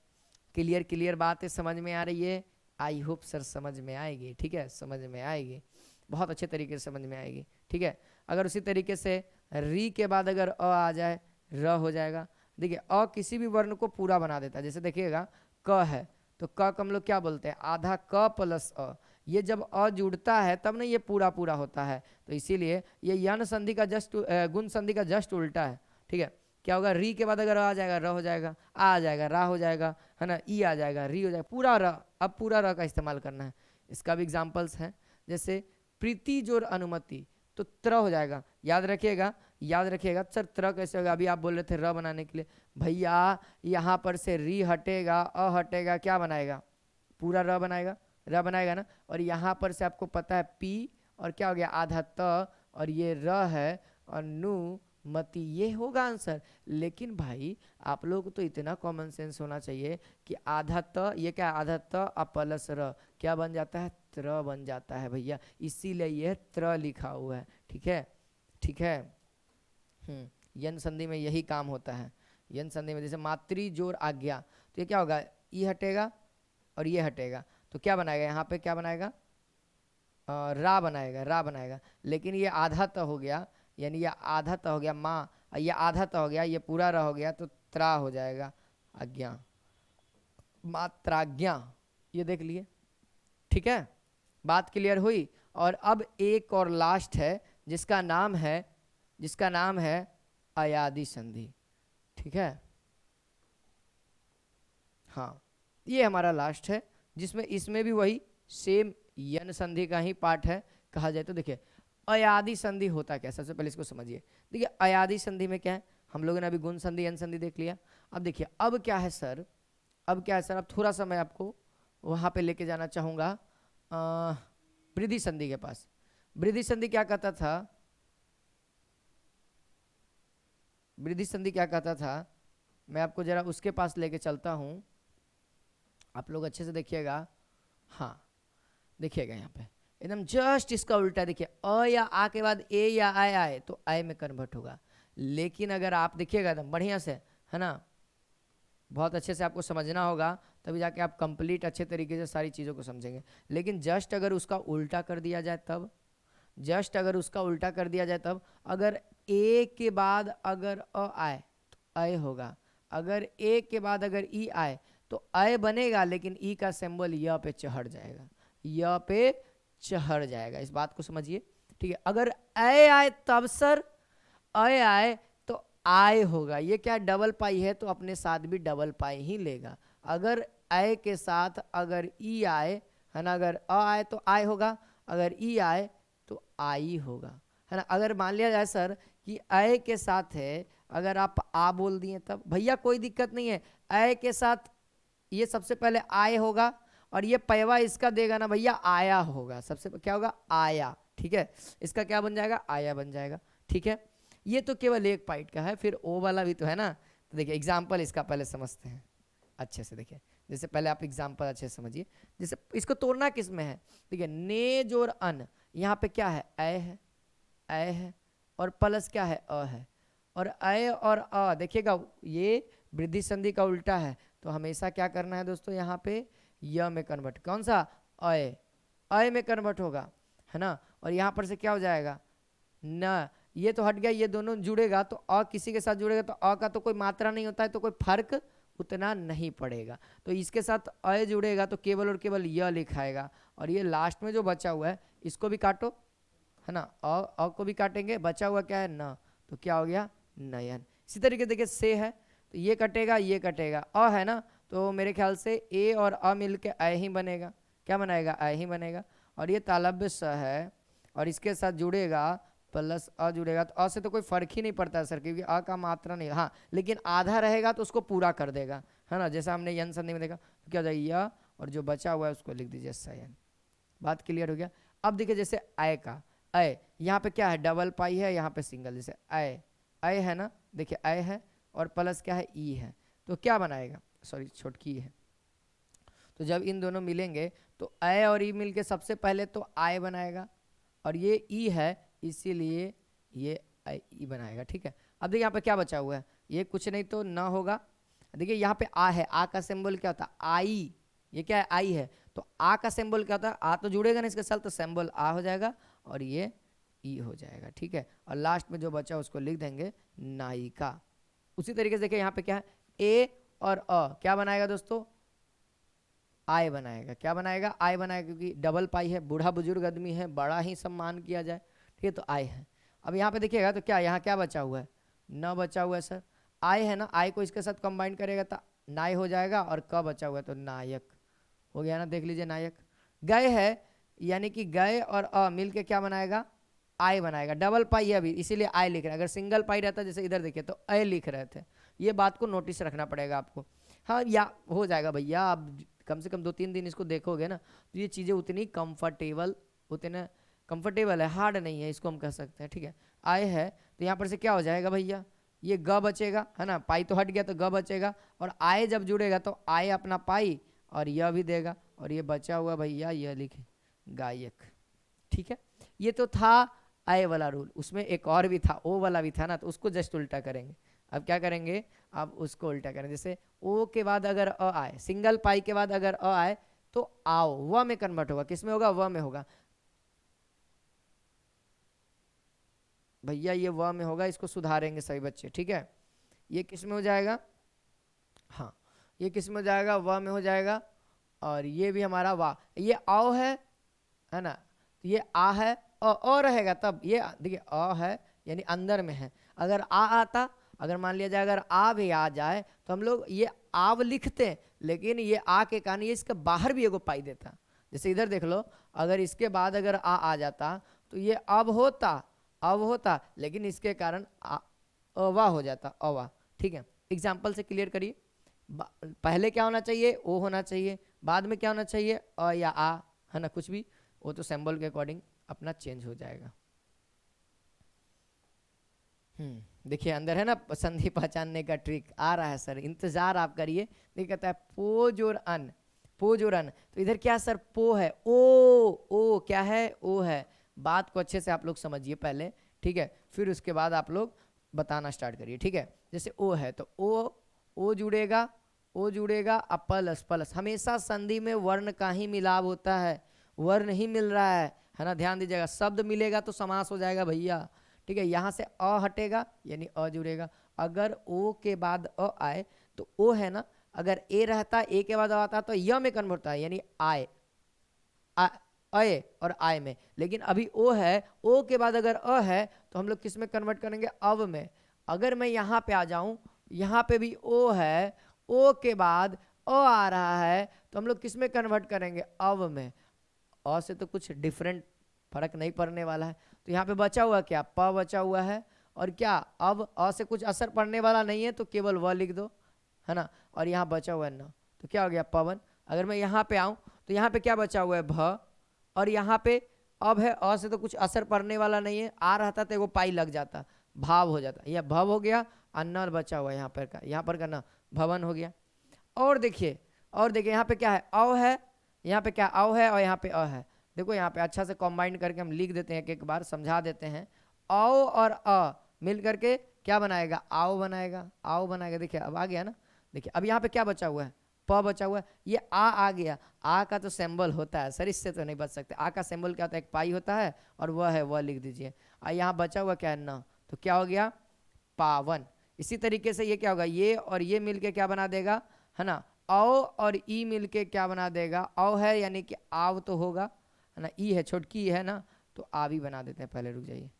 क्लियर क्लियर बात है, समझ में आ रही है, आई होप सर समझ में आएगी, ठीक है, समझ में आएगी, बहुत अच्छे तरीके से समझ में आएगी, ठीक है। अगर उसी तरीके से री के बाद अगर अ आ जाए, र हो जाएगा। देखिए अ किसी भी वर्ण को पूरा बना देता है, जैसे देखिएगा क है तो क हम लोग क्या बोलते हैं, आधा क प्लस अ, ये जब अ जुड़ता है तब ना ये पूरा पूरा होता है, तो इसीलिए ये यन संधि का जस्ट गुण संधि का जस्ट उल्टा है, ठीक है। क्या होगा, री के बाद अगर आ जाएगा र हो जाएगा, आ जाएगा रा हो जाएगा, है ना, ई आ जाएगा, री हो जाएगा, पूरा र। अब पूरा र का इस्तेमाल करना है। इसका भी एग्जाम्पल्स हैं, जैसे प्रीति जोर अनुमति तो त्र हो जाएगा, याद रखिएगा, याद रखिएगा सर त्र कैसे होगा, अभी आप बोल रहे थे र बनाने के लिए, भैया यहाँ पर से री हटेगा, अ हटेगा, क्या बनाएगा, पूरा र बनाएगा, र बनाएगा ना। और यहाँ पर से आपको पता है पी और क्या हो गया, आधा त, और ये र है और नु मति, ये होगा आंसर। लेकिन भाई आप लोग को तो इतना कॉमन सेंस होना चाहिए कि आधा त, ये क्या, आधा त प्लस र क्या बन जाता है, त्र बन जाता है भैया, इसीलिए ये त्र लिखा हुआ है, ठीक है, ठीक है। यन संधि में यही काम होता है। यन संधि में जैसे मातृ जोर आज्ञा, तो ये क्या होगा, ई हटेगा और ये हटेगा, तो क्या बनाएगा, यहाँ पे क्या बनाएगा, रा बनाएगा, रा बनाएगा। लेकिन ये आधा त हो गया, यानी ये आधा त हो गया माँ, ये आधा त हो गया, ये पूरा र हो गया, तो त्रा हो जाएगा, आज्ञा, मात्राज्ञा, ये देख लिए, ठीक है, बात क्लियर हुई। और अब एक और लास्ट है जिसका नाम है, जिसका नाम है अयादि संधि, ठीक है। हाँ, ये हमारा लास्ट है, जिसमें इसमें भी वही सेम यन संधि का ही पार्ट है कहा जाए तो। देखिए अयादि संधि होता क्या, सबसे पहले इसको समझिए। देखिए अयादि संधि में क्या है, हम लोगों ने अभी गुण संधि यन संधि देख लिया। अब देखिए अब क्या है सर, अब क्या है सर, अब थोड़ा सा मैं आपको वहां पे लेके जाना चाहूंगा वृद्धि संधि के पास। वृद्धि संधि क्या कहता था, वृद्धि संधि क्या कहता था, मैं आपको जरा उसके पास लेके चलता हूं, आप लोग अच्छे से देखिएगा। हाँ देखिएगा यहाँ पे एकदम जस्ट इसका उल्टा, देखिए अ या आ के बाद ए या आए आए तो आए में कन्वर्ट होगा। लेकिन अगर आप देखिएगा एकदम बढ़िया से, है ना, बहुत अच्छे से आपको समझना होगा, तभी जाके आप कंप्लीट अच्छे तरीके से सारी चीज़ों को समझेंगे। लेकिन जस्ट अगर उसका उल्टा कर दिया जाए तब, जस्ट अगर उसका उल्टा कर दिया जाए तब, अगर ए के बाद अगर अ आए तो अय होगा, अगर ए के बाद अगर ई आए तो अय बनेगा, लेकिन ई का सिंबल य पे चढ़ जाएगा, य पे चढ़ जाएगा, इस बात को समझिए, ठीक है। अगर अय आए तब सर, अय आए तो आय होगा, ये क्या डबल पाई है तो अपने साथ भी डबल पाई ही लेगा। अगर अय के साथ अगर ई आए, है ना, अगर अ आए तो आय होगा, अगर ई आए तो आई होगा, है ना। अगर मान लिया जाए सर कि अय के साथ है, अगर आप आ बोल दिए तब भैया कोई दिक्कत नहीं है, अय के साथ ये सबसे पहले आय होगा और ये पैवा इसका देगा ना भैया, आया होगा, सबसे क्या होगा, आया, ठीक है। इसका क्या बन जाएगा, आया बन जाएगा, ठीक है। ये तो केवल एक पार्ट का है, फिर ओ वाला भी तो है ना। तो देखिए एग्जाम्पल इसका पहले समझते हैं अच्छे से। देखिए जैसे पहले आप एग्जाम्पल अच्छे से समझिए, जैसे इसको तोड़ना किस में है, देखिए ने जोर अन, यहाँ पे क्या है, अय है, अय है, और प्लस क्या है, अ है, और अय और अ देखिएगा ये वृद्धि संधि का उल्टा है, तो हमेशा क्या करना है दोस्तों, यहाँ पे य में कन्वर्ट, कौन सा, अय, अय में कन्वर्ट होगा, है ना। और यहाँ पर से क्या हो जाएगा, न, ये तो हट गया, ये दोनों जुड़ेगा तो अ किसी के साथ जुड़ेगा तो अ का तो कोई मात्रा नहीं होता है, तो कोई फर्क उतना नहीं पड़ेगा। तो इसके साथ अय जुड़ेगा तो केवल और केवल य लिखाएगा। और ये लास्ट में जो बचा हुआ है इसको भी काटो, है ना, अ को भी काटेंगे, बचा हुआ क्या है, न, तो क्या हो गया, नयन। इसी तरीके देखिए से है तो ये कटेगा, ये कटेगा, अ है ना, तो मेरे ख्याल से ए और अ मिल के अय ही बनेगा, क्या बनाएगा, अय ही बनेगा। और ये तालव्य स है और इसके साथ जुड़ेगा प्लस अ जुड़ेगा, तो अ से तो कोई फर्क ही नहीं पड़ता सर, क्योंकि अ का मात्रा नहीं, हाँ लेकिन आधा रहेगा तो उसको पूरा कर देगा, है ना, जैसा हमने यन संधि में देखा। तो क्या हो जाएगा, य, और जो बचा हुआ है उसको लिख दीजिए सयन। बात क्लियर हो गया। अब देखिए जैसे अय का, अय यहाँ पे क्या है, डबल पाई है, यहाँ पे सिंगल, जैसे अय, अय है ना, देखिए अय है और प्लस क्या है, ई है, तो क्या बनाएगा, सॉरी छोटकी है, तो जब इन दोनों मिलेंगे तो अय और ई मिलके सबसे पहले तो आय बनाएगा, और ये ई है इसीलिए ये ई बनाएगा, ठीक है। अब देखिए यहाँ पे क्या बचा हुआ है, ये कुछ नहीं तो न होगा। देखिए यहाँ पे आ है, आ का सिंबल क्या होता है, आई, ये क्या है, आई है, तो आ का सिंबल क्या होता है, आ तो जुड़ेगा ना इसके साथ, तो सिंबल आ हो जाएगा और ये ई हो जाएगा, ठीक है। और लास्ट में जो बचा उसको लिख देंगे नायिका। उसी तरीके से देखिए यहाँ पे क्या है, ए और अ क्या बनाएगा दोस्तों, आय बनाएगा, क्या बनाएगा, आय बनाएगा, क्योंकि डबल पाई है, बूढ़ा बुजुर्ग आदमी है, बड़ा ही सम्मान किया जाए, ठीक है, तो आय है। अब यहाँ पे देखिएगा तो क्या, यहाँ क्या बचा हुआ है, न बचा हुआ है सर, आय है ना, आय को इसके साथ कंबाइन करेगा तो नाय हो जाएगा, और क बचा हुआ है तो नायक हो गया ना, देख लीजिए नायक। गए है, यानी कि गए और अ मिल के क्या बनाएगा, आय बनाएगा, डबल पाई है अभी इसीलिए आय लिख रहे हैं, अगर सिंगल पाई रहता जैसे इधर देखिए तो अय लिख रहे थे, ये बात को नोटिस रखना पड़ेगा आपको। हाँ या हो जाएगा भैया, आप कम से कम 2-3 दिन इसको देखोगे ना तो ये चीज़ें उतनी कंफर्टेबल, उतने कंफर्टेबल है, हार्ड नहीं है, इसको हम कह सकते हैं, ठीक है। आय है तो यहाँ पर से क्या हो जाएगा भैया, ये ग बचेगा, है ना, पाई तो हट गया तो ग बचेगा, और आय जब जुड़ेगा तो आय अपना पाई और यह भी देगा, और ये बचा हुआ भैया यह लिखे गायक, ठीक है। ये तो था आय वाला रूल, उसमें एक और भी था, ओ वाला भी था ना, तो उसको जस्ट उल्टा करेंगे। अब क्या करेंगे, अब उसको उल्टा करें, जैसे ओ के बाद अगर अ आए, सिंगल पाई के बाद अगर अ आए तो आओ व में कन्वर्ट होगा, किस में होगा, व में होगा भैया, ये व में होगा, इसको सुधारेंगे सभी बच्चे, ठीक है। ये किस में हो जाएगा, हाँ ये किस में हो जाएगा, व में हो जाएगा, और ये भी हमारा वाह, ये आओ है ना, तो ये आ है, अ रहेगा तब, ये देखिए अ है यानी अंदर में है, अगर आ आता, अगर मान लिया जाए अगर आ भी आ जाए तो हम लोग ये आव लिखते हैं, लेकिन ये आ के कारण ये इसके बाहर भी एगो पाई देता, जैसे इधर देख लो, अगर इसके बाद अगर आ जाता तो ये अब होता, लेकिन इसके कारण अवा हो जाता, अवा, ठीक है। एग्जाम्पल से क्लियर करिए, पहले क्या होना चाहिए, ओ होना चाहिए, बाद में क्या होना चाहिए, अ या आ, है ना, कुछ भी, वो तो सिंबल के अकॉर्डिंग अपना चेंज हो जाएगा। देखिए अंदर है ना संधि पहचानने का ट्रिक आ रहा है सर, इंतजार आप करिए। देखिए कहता है पोज और अन, पोज और अन, तो इधर क्या सर, पो है, ओ क्या है, ओ है। बात को अच्छे से आप लोग समझिए पहले, ठीक है, फिर उसके बाद आप लोग बताना स्टार्ट करिए, ठीक है। जैसे ओ है तो ओ जुड़ेगा, ओ जुड़ेगा, अब प्लस प्लस, हमेशा संधि में वर्ण का ही मिलाव होता है, वर्ण ही मिल रहा है ना, ध्यान दीजिएगा, शब्द मिलेगा तो समास हो जाएगा भैया, ठीक है। यहाँ से अ हटेगा यानी अ जुड़ेगा, अगर ओ के बाद अ आए तो ओ है ना, अगर ए रहता, ए के बाद अ आता तो य में कन्वर्ट होता है यानी आए, अय और आय में, लेकिन अभी ओ है, ओ के बाद अगर अ है तो हम लोग किस में कन्वर्ट करेंगे, अव में। अगर मैं यहाँ पे आ जाऊं, यहाँ पे भी ओ है, ओ के बाद अ आ रहा है तो हम लोग किस में कन्वर्ट करेंगे, अव में। अ से तो कुछ डिफरेंट फर्क नहीं पड़ने वाला है, तो यहाँ पे बचा हुआ क्या, प बचा हुआ है, और क्या अब अ से कुछ असर पड़ने वाला नहीं है तो केवल व लिख दो, है ना, और यहाँ बचा हुआ है न, तो क्या हो गया, पवन। अगर मैं यहाँ पे आऊँ तो यहाँ पे क्या बचा हुआ है, भ, और यहाँ पे अब है, अ से तो कुछ असर पड़ने वाला नहीं है, आ रहता तो वो पाई लग जाता, भाव हो जाता, यह भव हो गया, अन्नर बचा हुआ है यहाँ पर का न भवन हो गया। और देखिए यहाँ पे क्या है, अव है, यहाँ पे क्या अव है, और यहाँ पे अ है, देखो यहाँ पे अच्छा से कंबाइन करके हम लिख देते हैं, एक बार समझा देते हैं, औ और अ मिल करके क्या बनाएगा, आओ बनाएगा, आओ बनाएगा। देखिए अब आ गया ना, देखिए अब यहाँ पे क्या बचा हुआ है, प बचा हुआ है, ये आ गया। आ का तो सिंबल होता है सर, इससे तो नहीं बच सकते। आ का सिंबल क्या होता है, एक पाई होता है और वह है, वह लिख दीजिए। यहाँ बचा हुआ क्या है, न, तो क्या हो गया, पावन। इसी तरीके से ये क्या होगा, ये और ये मिलके क्या बना देगा, है ना, औ और ई मिलके क्या बना देगा, औ है यानी कि आव तो होगा, है ना, ई है, छोटकी है ना, तो आ भी बना देते हैं। पहले रुक जाइए,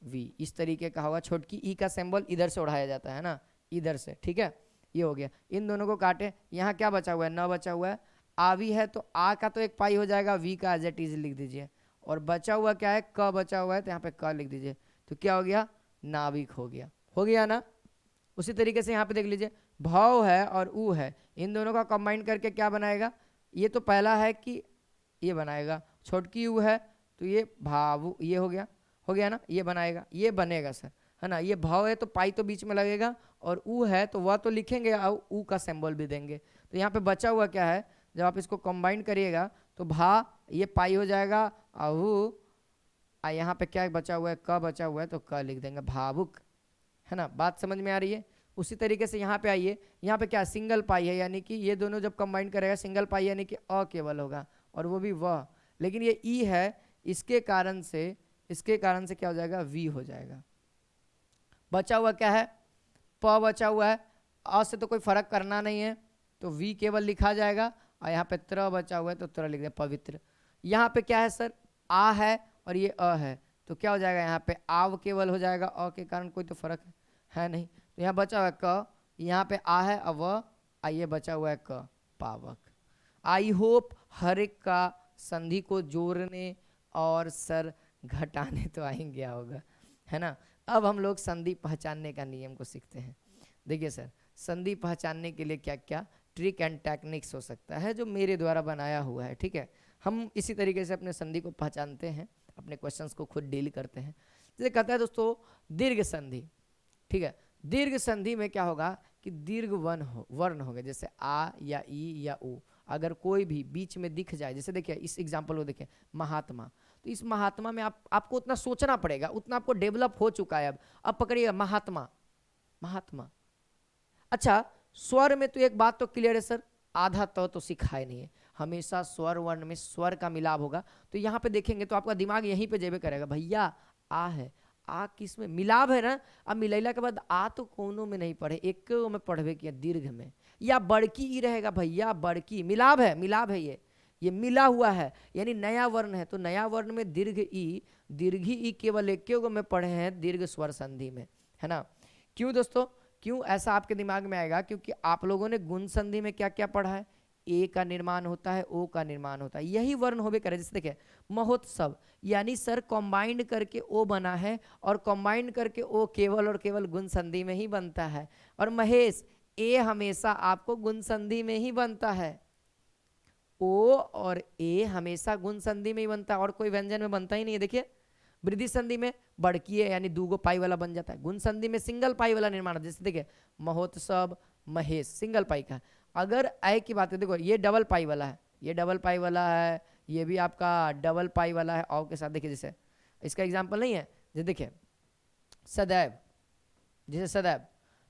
वी इस तरीके का होगा, छोटकी ई का सिंबल इधर से उड़ाया जाता है ना, इधर से, ठीक है। ये हो गया, इन दोनों को काटे। यहाँ क्या बचा हुआ है, न बचा हुआ है, आवी है तो आ का तो एक पाई हो जाएगा, वी का एज इट इज लिख दीजिए, और बचा हुआ क्या है, क बचा हुआ है, तो यहाँ पे क लिख दीजिए। तो क्या हो गया, नाविक हो गया, हो गया ना। उसी तरीके से यहाँ पे देख लीजिए, भाव है और ऊ है, इन दोनों का कंबाइन करके क्या बनाएगा, ये तो पहला है कि ये बनाएगा, छोटकी ऊ है तो ये भावु, ये हो गया ना, ये बनाएगा, ये बनेगा सर, है ना। ये भाव है तो पाई तो बीच में लगेगा, और ऊ है तो वह तो लिखेंगे और ऊ का सिंबल भी देंगे। तो यहाँ पे बचा हुआ क्या है, जब आप इसको कंबाइन करिएगा तो भा, ये पाई हो जाएगा, आहू, यहाँ पे क्या बचा हुआ है, क बचा हुआ है तो क लिख देंगे, भावुक, है ना। बात समझ में आ रही है। उसी तरीके से यहाँ पे आइए, यहाँ पे क्या सिंगल पाई है, यानी कि ये दोनों जब कंबाइन करेगा सिंगल पाई यानी कि अ केवल होगा, और वो भी वह, लेकिन ये ई है, इसके कारण से क्या हो जाएगा, वी हो जाएगा। बचा हुआ क्या है, प बचा हुआ है, अ से तो कोई फर्क करना नहीं है तो वी केवल लिखा जाएगा, और यहाँ पे त्र बचा हुआ है तो त्र लिख दें, पवित्र। यहाँ पे क्या है सर, आ है और ये अ है, तो क्या हो जाएगा, यहाँ पे आव केवल हो जाएगा, अ के कारण कोई तो फर्क है नहीं। तो यहाँ बचा हुआ है क, यहाँ पे आ है अब, आइए बचा हुआ है क, पावक। आई होप हर एक का संधि को जोड़ने और सर घटाने तो आ ही गया होगा, है ना। अब हम लोग संधि पहचानने का नियम को सीखते हैं। देखिए सर, संधि पहचानने के लिए क्या क्या ट्रिक एंड टेक्निक्स हो सकता है जो मेरे द्वारा बनाया हुआ है, ठीक है। हम इसी तरीके से अपने संधि को पहचानते हैं, अपने क्वेश्चंस को खुद डील करते हैं। जैसे कहता है दोस्तों दीर्घ संधि, ठीक है। दीर्घ संधि में क्या होगा कि दीर्घ वर्ण होगा, जैसे आ या ई या उ, अगर कोई भी बीच में दिख जाए, जैसे देखिए इस एग्जाम्पल को देखिए, महात्मा, तो इस महात्मा में आपको उतना सोचना पड़ेगा, उतना आपको डेवलप हो चुका है। अब पकड़िएगा महात्मा, महात्मा। अच्छा, स्वर में तो एक बात तो क्लियर है सर, आधा तो सिखाए नहीं है, हमेशा स्वर वर्ण में स्वर का मिलाप होगा। तो यहाँ पे देखेंगे तो आपका दिमाग यहीं पे जेबे करेगा, भैया आ है, आ किस में मिलाप है ना। अब मिलैला के बाद आ तो कोनों में नहीं पढ़े, एक में पढ़वे किया दीर्घ में, या बड़की ई रहेगा भैया, बड़की मिलाप है, ये मिला हुआ है, यानी नया वर्ण है। तो नया वर्ण में दीर्घी ई केवल एक में पढ़े हैं दीर्घ स्वर संधि में, है ना। क्यों दोस्तों, क्यों ऐसा आपके दिमाग में आएगा, क्योंकि आप लोगों ने गुण संधि में क्या क्या पढ़ा है, ए का निर्माण होता है, ओ का निर्माण होता है, यही वर्ण होवे करे। जैसे देखिए महोत्सव, यानी सर कंबाइंड करके ओ बना है, और कंबाइंड करके ओ केवल और केवल गुण संधि में ही बनता है। और महेश, ए हमेशा आपको गुण संधि में ही बनता है, ओ और ए हमेशा गुण संधि में ही बनता है, और कोई व्यंजन में बनता ही नहीं है। देखिए वृद्धि संधि में बड़की है यानी दूगो पाई वाला बन जाता है, गुण संधि में सिंगल पाई वाला निर्माण होता है। जैसे देखिए महोत्सव, महेश सिंगल पाई का। अगर ऐ की बात है, देखो ये डबल पाई वाला है, ये डबल पाई वाला है, ये भी आपका डबल पाई वाला है, औ के साथ देखिए, जैसे इसका एग्जाम्पल नहीं है, जैसे देखिए सदैव, जैसे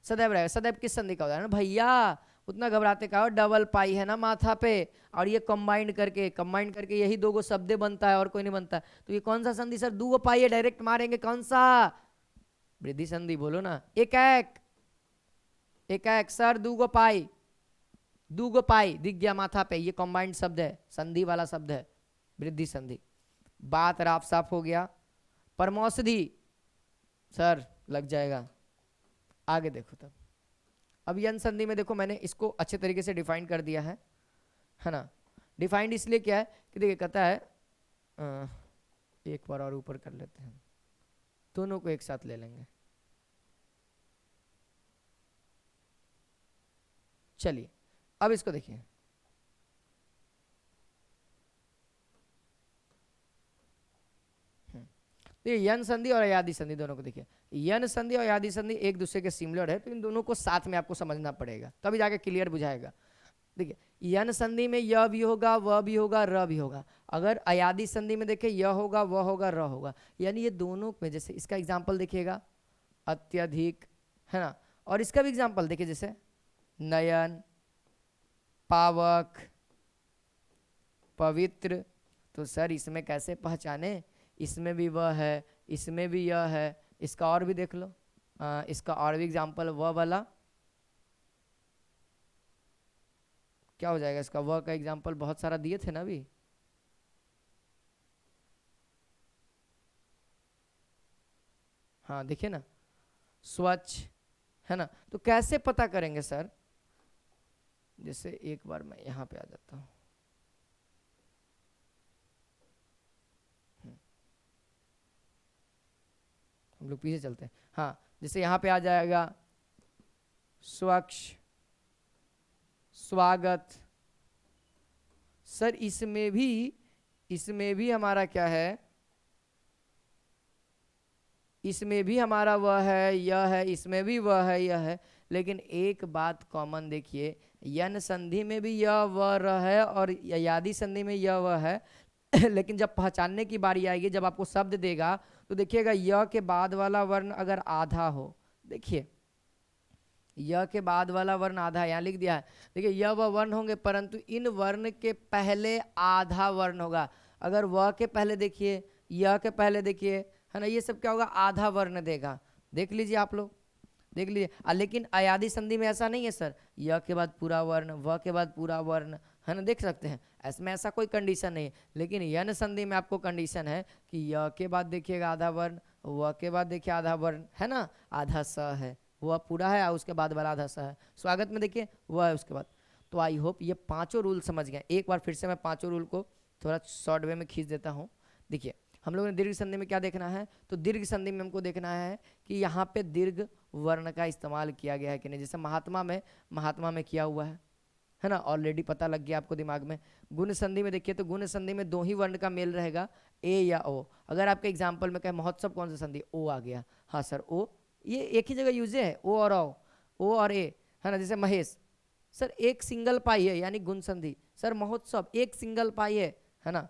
सदैव रहेगा, सदैव किस संधि का होता है ना भैया, उतना घबराते का, और डबल पाई है ना माथा पे, और ये कंबाइंड करके यही दो गो शब्द बनता है और कोई नहीं बनता। तो ये कौन सा संधि सर, दो गो पाई है, डायरेक्ट मारेंगे कौन सा, वृद्धि संधि, बोलो ना। एक सर, दो गो पाई दिख गया माथा पे, ये कंबाइंड शब्द है, संधि वाला शब्द है, वृद्धि संधि। बात राफ साफ हो गया। परमौषधि सर लग जाएगा, आगे देखो तब। अब यन संधि में देखो मैंने इसको अच्छे तरीके से डिफाइन कर दिया है ना। डिफाइंड इसलिए क्या है कि देखिए कहता है, एक बार और ऊपर कर लेते हैं, दोनों को एक साथ ले लेंगे। चलिए अब इसको देखिए, तो यन संधि और अयादि संधि दोनों को देखिए, यन संधि और अयादि संधि एक दूसरे के सिमिलर है, तो इन दोनों को साथ में आपको समझना पड़ेगा, तभी जाके क्लियर बुझाएगा। देखिए यन संधि में य भी होगा, व भी होगा, र भी होगा। अगर अयादि संधि में देखिए य होगा, व होगा, र होगा, यानी ये दोनों में, जैसे इसका एग्जाम्पल देखिएगा, अत्यधिक, है ना। और इसका भी एग्जाम्पल देखिए, जैसे नयन, पावक, पवित्र। तो सर इसमें कैसे पहचाने, इसमें भी वह है, इसमें भी यह है, इसका और भी देख लो। इसका और भी एग्जाम्पल वह वाला क्या हो जाएगा, इसका वह का एग्जाम्पल बहुत सारा दिए थे ना अभी। हाँ देखिए ना, स्वच्छ, है ना। तो कैसे पता करेंगे सर, जैसे एक बार मैं यहाँ पे आ जाता हूँ। हम लोग पीछे चलते हैं। हाँ जैसे यहाँ पे आ जाएगा स्वच्छ, स्वागत। सर इसमें भी हमारा क्या है, इसमें भी हमारा वह है, यह है, इसमें भी वह है, यह है। लेकिन एक बात कॉमन देखिए, यन संधि में भी यह वह रह है और यादी संधि में यह वह है। लेकिन जब पहचानने की बारी आएगी, जब आपको शब्द देगा, तो देखिएगा य के बाद वाला वर्ण अगर आधा हो, देखिए य के बाद वाला वर्ण आधा, यहाँ लिख दिया है। देखिए यह वह वर्ण होंगे, परंतु इन वर्ण के पहले आधा वर्ण होगा। अगर वह के पहले देखिए, य के पहले देखिए, है ना, ये सब क्या होगा, आधा वर्ण देगा। देख लीजिए आप लोग, देख लीजिए। लेकिन अयादी संधि में ऐसा नहीं है सर, य के बाद पूरा वर्ण, व के बाद पूरा वर्ण, है ना, देख सकते हैं। इसमें ऐसा कोई कंडीशन नहीं है। लेकिन यन संधि में आपको कंडीशन है कि य के बाद देखिएगा आधा वर्ण, व के बाद देखिए आधा वर्ण, है ना, आधा स है, वह पूरा है, और उसके बाद वाला आधा सा है। स्वागत में देखिए वह है उसके बाद। तो आई होप ये पांचों रूल समझ गए। एक बार फिर से मैं पांचों रूल को थोड़ा शॉर्ट वे में खींच देता हूँ। देखिए हम लोगों ने दीर्घ संधि में क्या देखना है, तो दीर्घ संधि में हमको देखना है कि यहाँ पे दीर्घ वर्ण का इस्तेमाल किया गया है कि नहीं। जैसे महात्मा में किया हुआ है ना, ऑलरेडी पता लग गया आपको दिमाग में। गुण संधि में देखिए, तो गुण संधि में दो ही वर्ण का मेल रहेगा, ए या ओ। अगर आपके एग्जाम्पल में कहे महोत्सव कौन सा संधि, ओ आ गया, हाँ सर ओ, ये एक ही जगह यूज है, ओ और ओ और ए, है ना। जैसे महेश, सर एक सिंगल पाई है, यानी गुण संधि। सर महोत्सव एक सिंगल पाई है ना।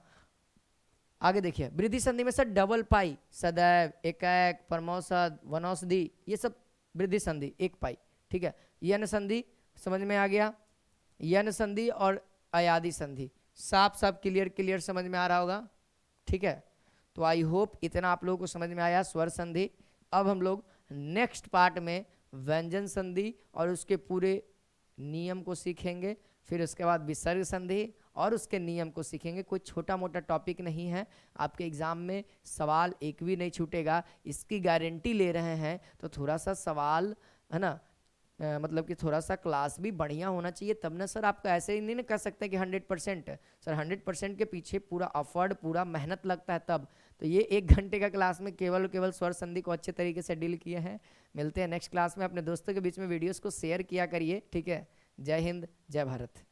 आगे देखिए वृद्धि संधि में सर डबल पाई, सदैव, एकाएक, परमौसद, वनौषधि, ये सब वृद्धि संधि, एक पाई, ठीक है। यन संधि समझ में आ गया, यन संधि और अयादी संधि साफ साफ क्लियर समझ में आ रहा होगा, ठीक है। तो आई होप इतना आप लोगों को समझ में आया स्वर संधि। अब हम लोग नेक्स्ट पार्ट में व्यंजन संधि और उसके पूरे नियम को सीखेंगे। फिर उसके बाद विसर्ग संधि और उसके नियम को सीखेंगे। कोई छोटा मोटा टॉपिक नहीं है, आपके एग्जाम में सवाल एक भी नहीं छूटेगा, इसकी गारंटी ले रहे हैं। तो थोड़ा सा सवाल, है ना, मतलब कि थोड़ा सा क्लास भी बढ़िया होना चाहिए, तब ना सर। आपका ऐसे ही नहीं कर सकते कि 100%। सर 100% के पीछे पूरा एफर्ट, पूरा मेहनत लगता है तब। तो ये 1 घंटे का क्लास में केवल स्वर संधि को अच्छे तरीके से डील किए हैं। मिलते हैं नेक्स्ट क्लास में। अपने दोस्तों के बीच में वीडियोस को शेयर किया करिए, ठीक है। जय हिंद, जय भारत।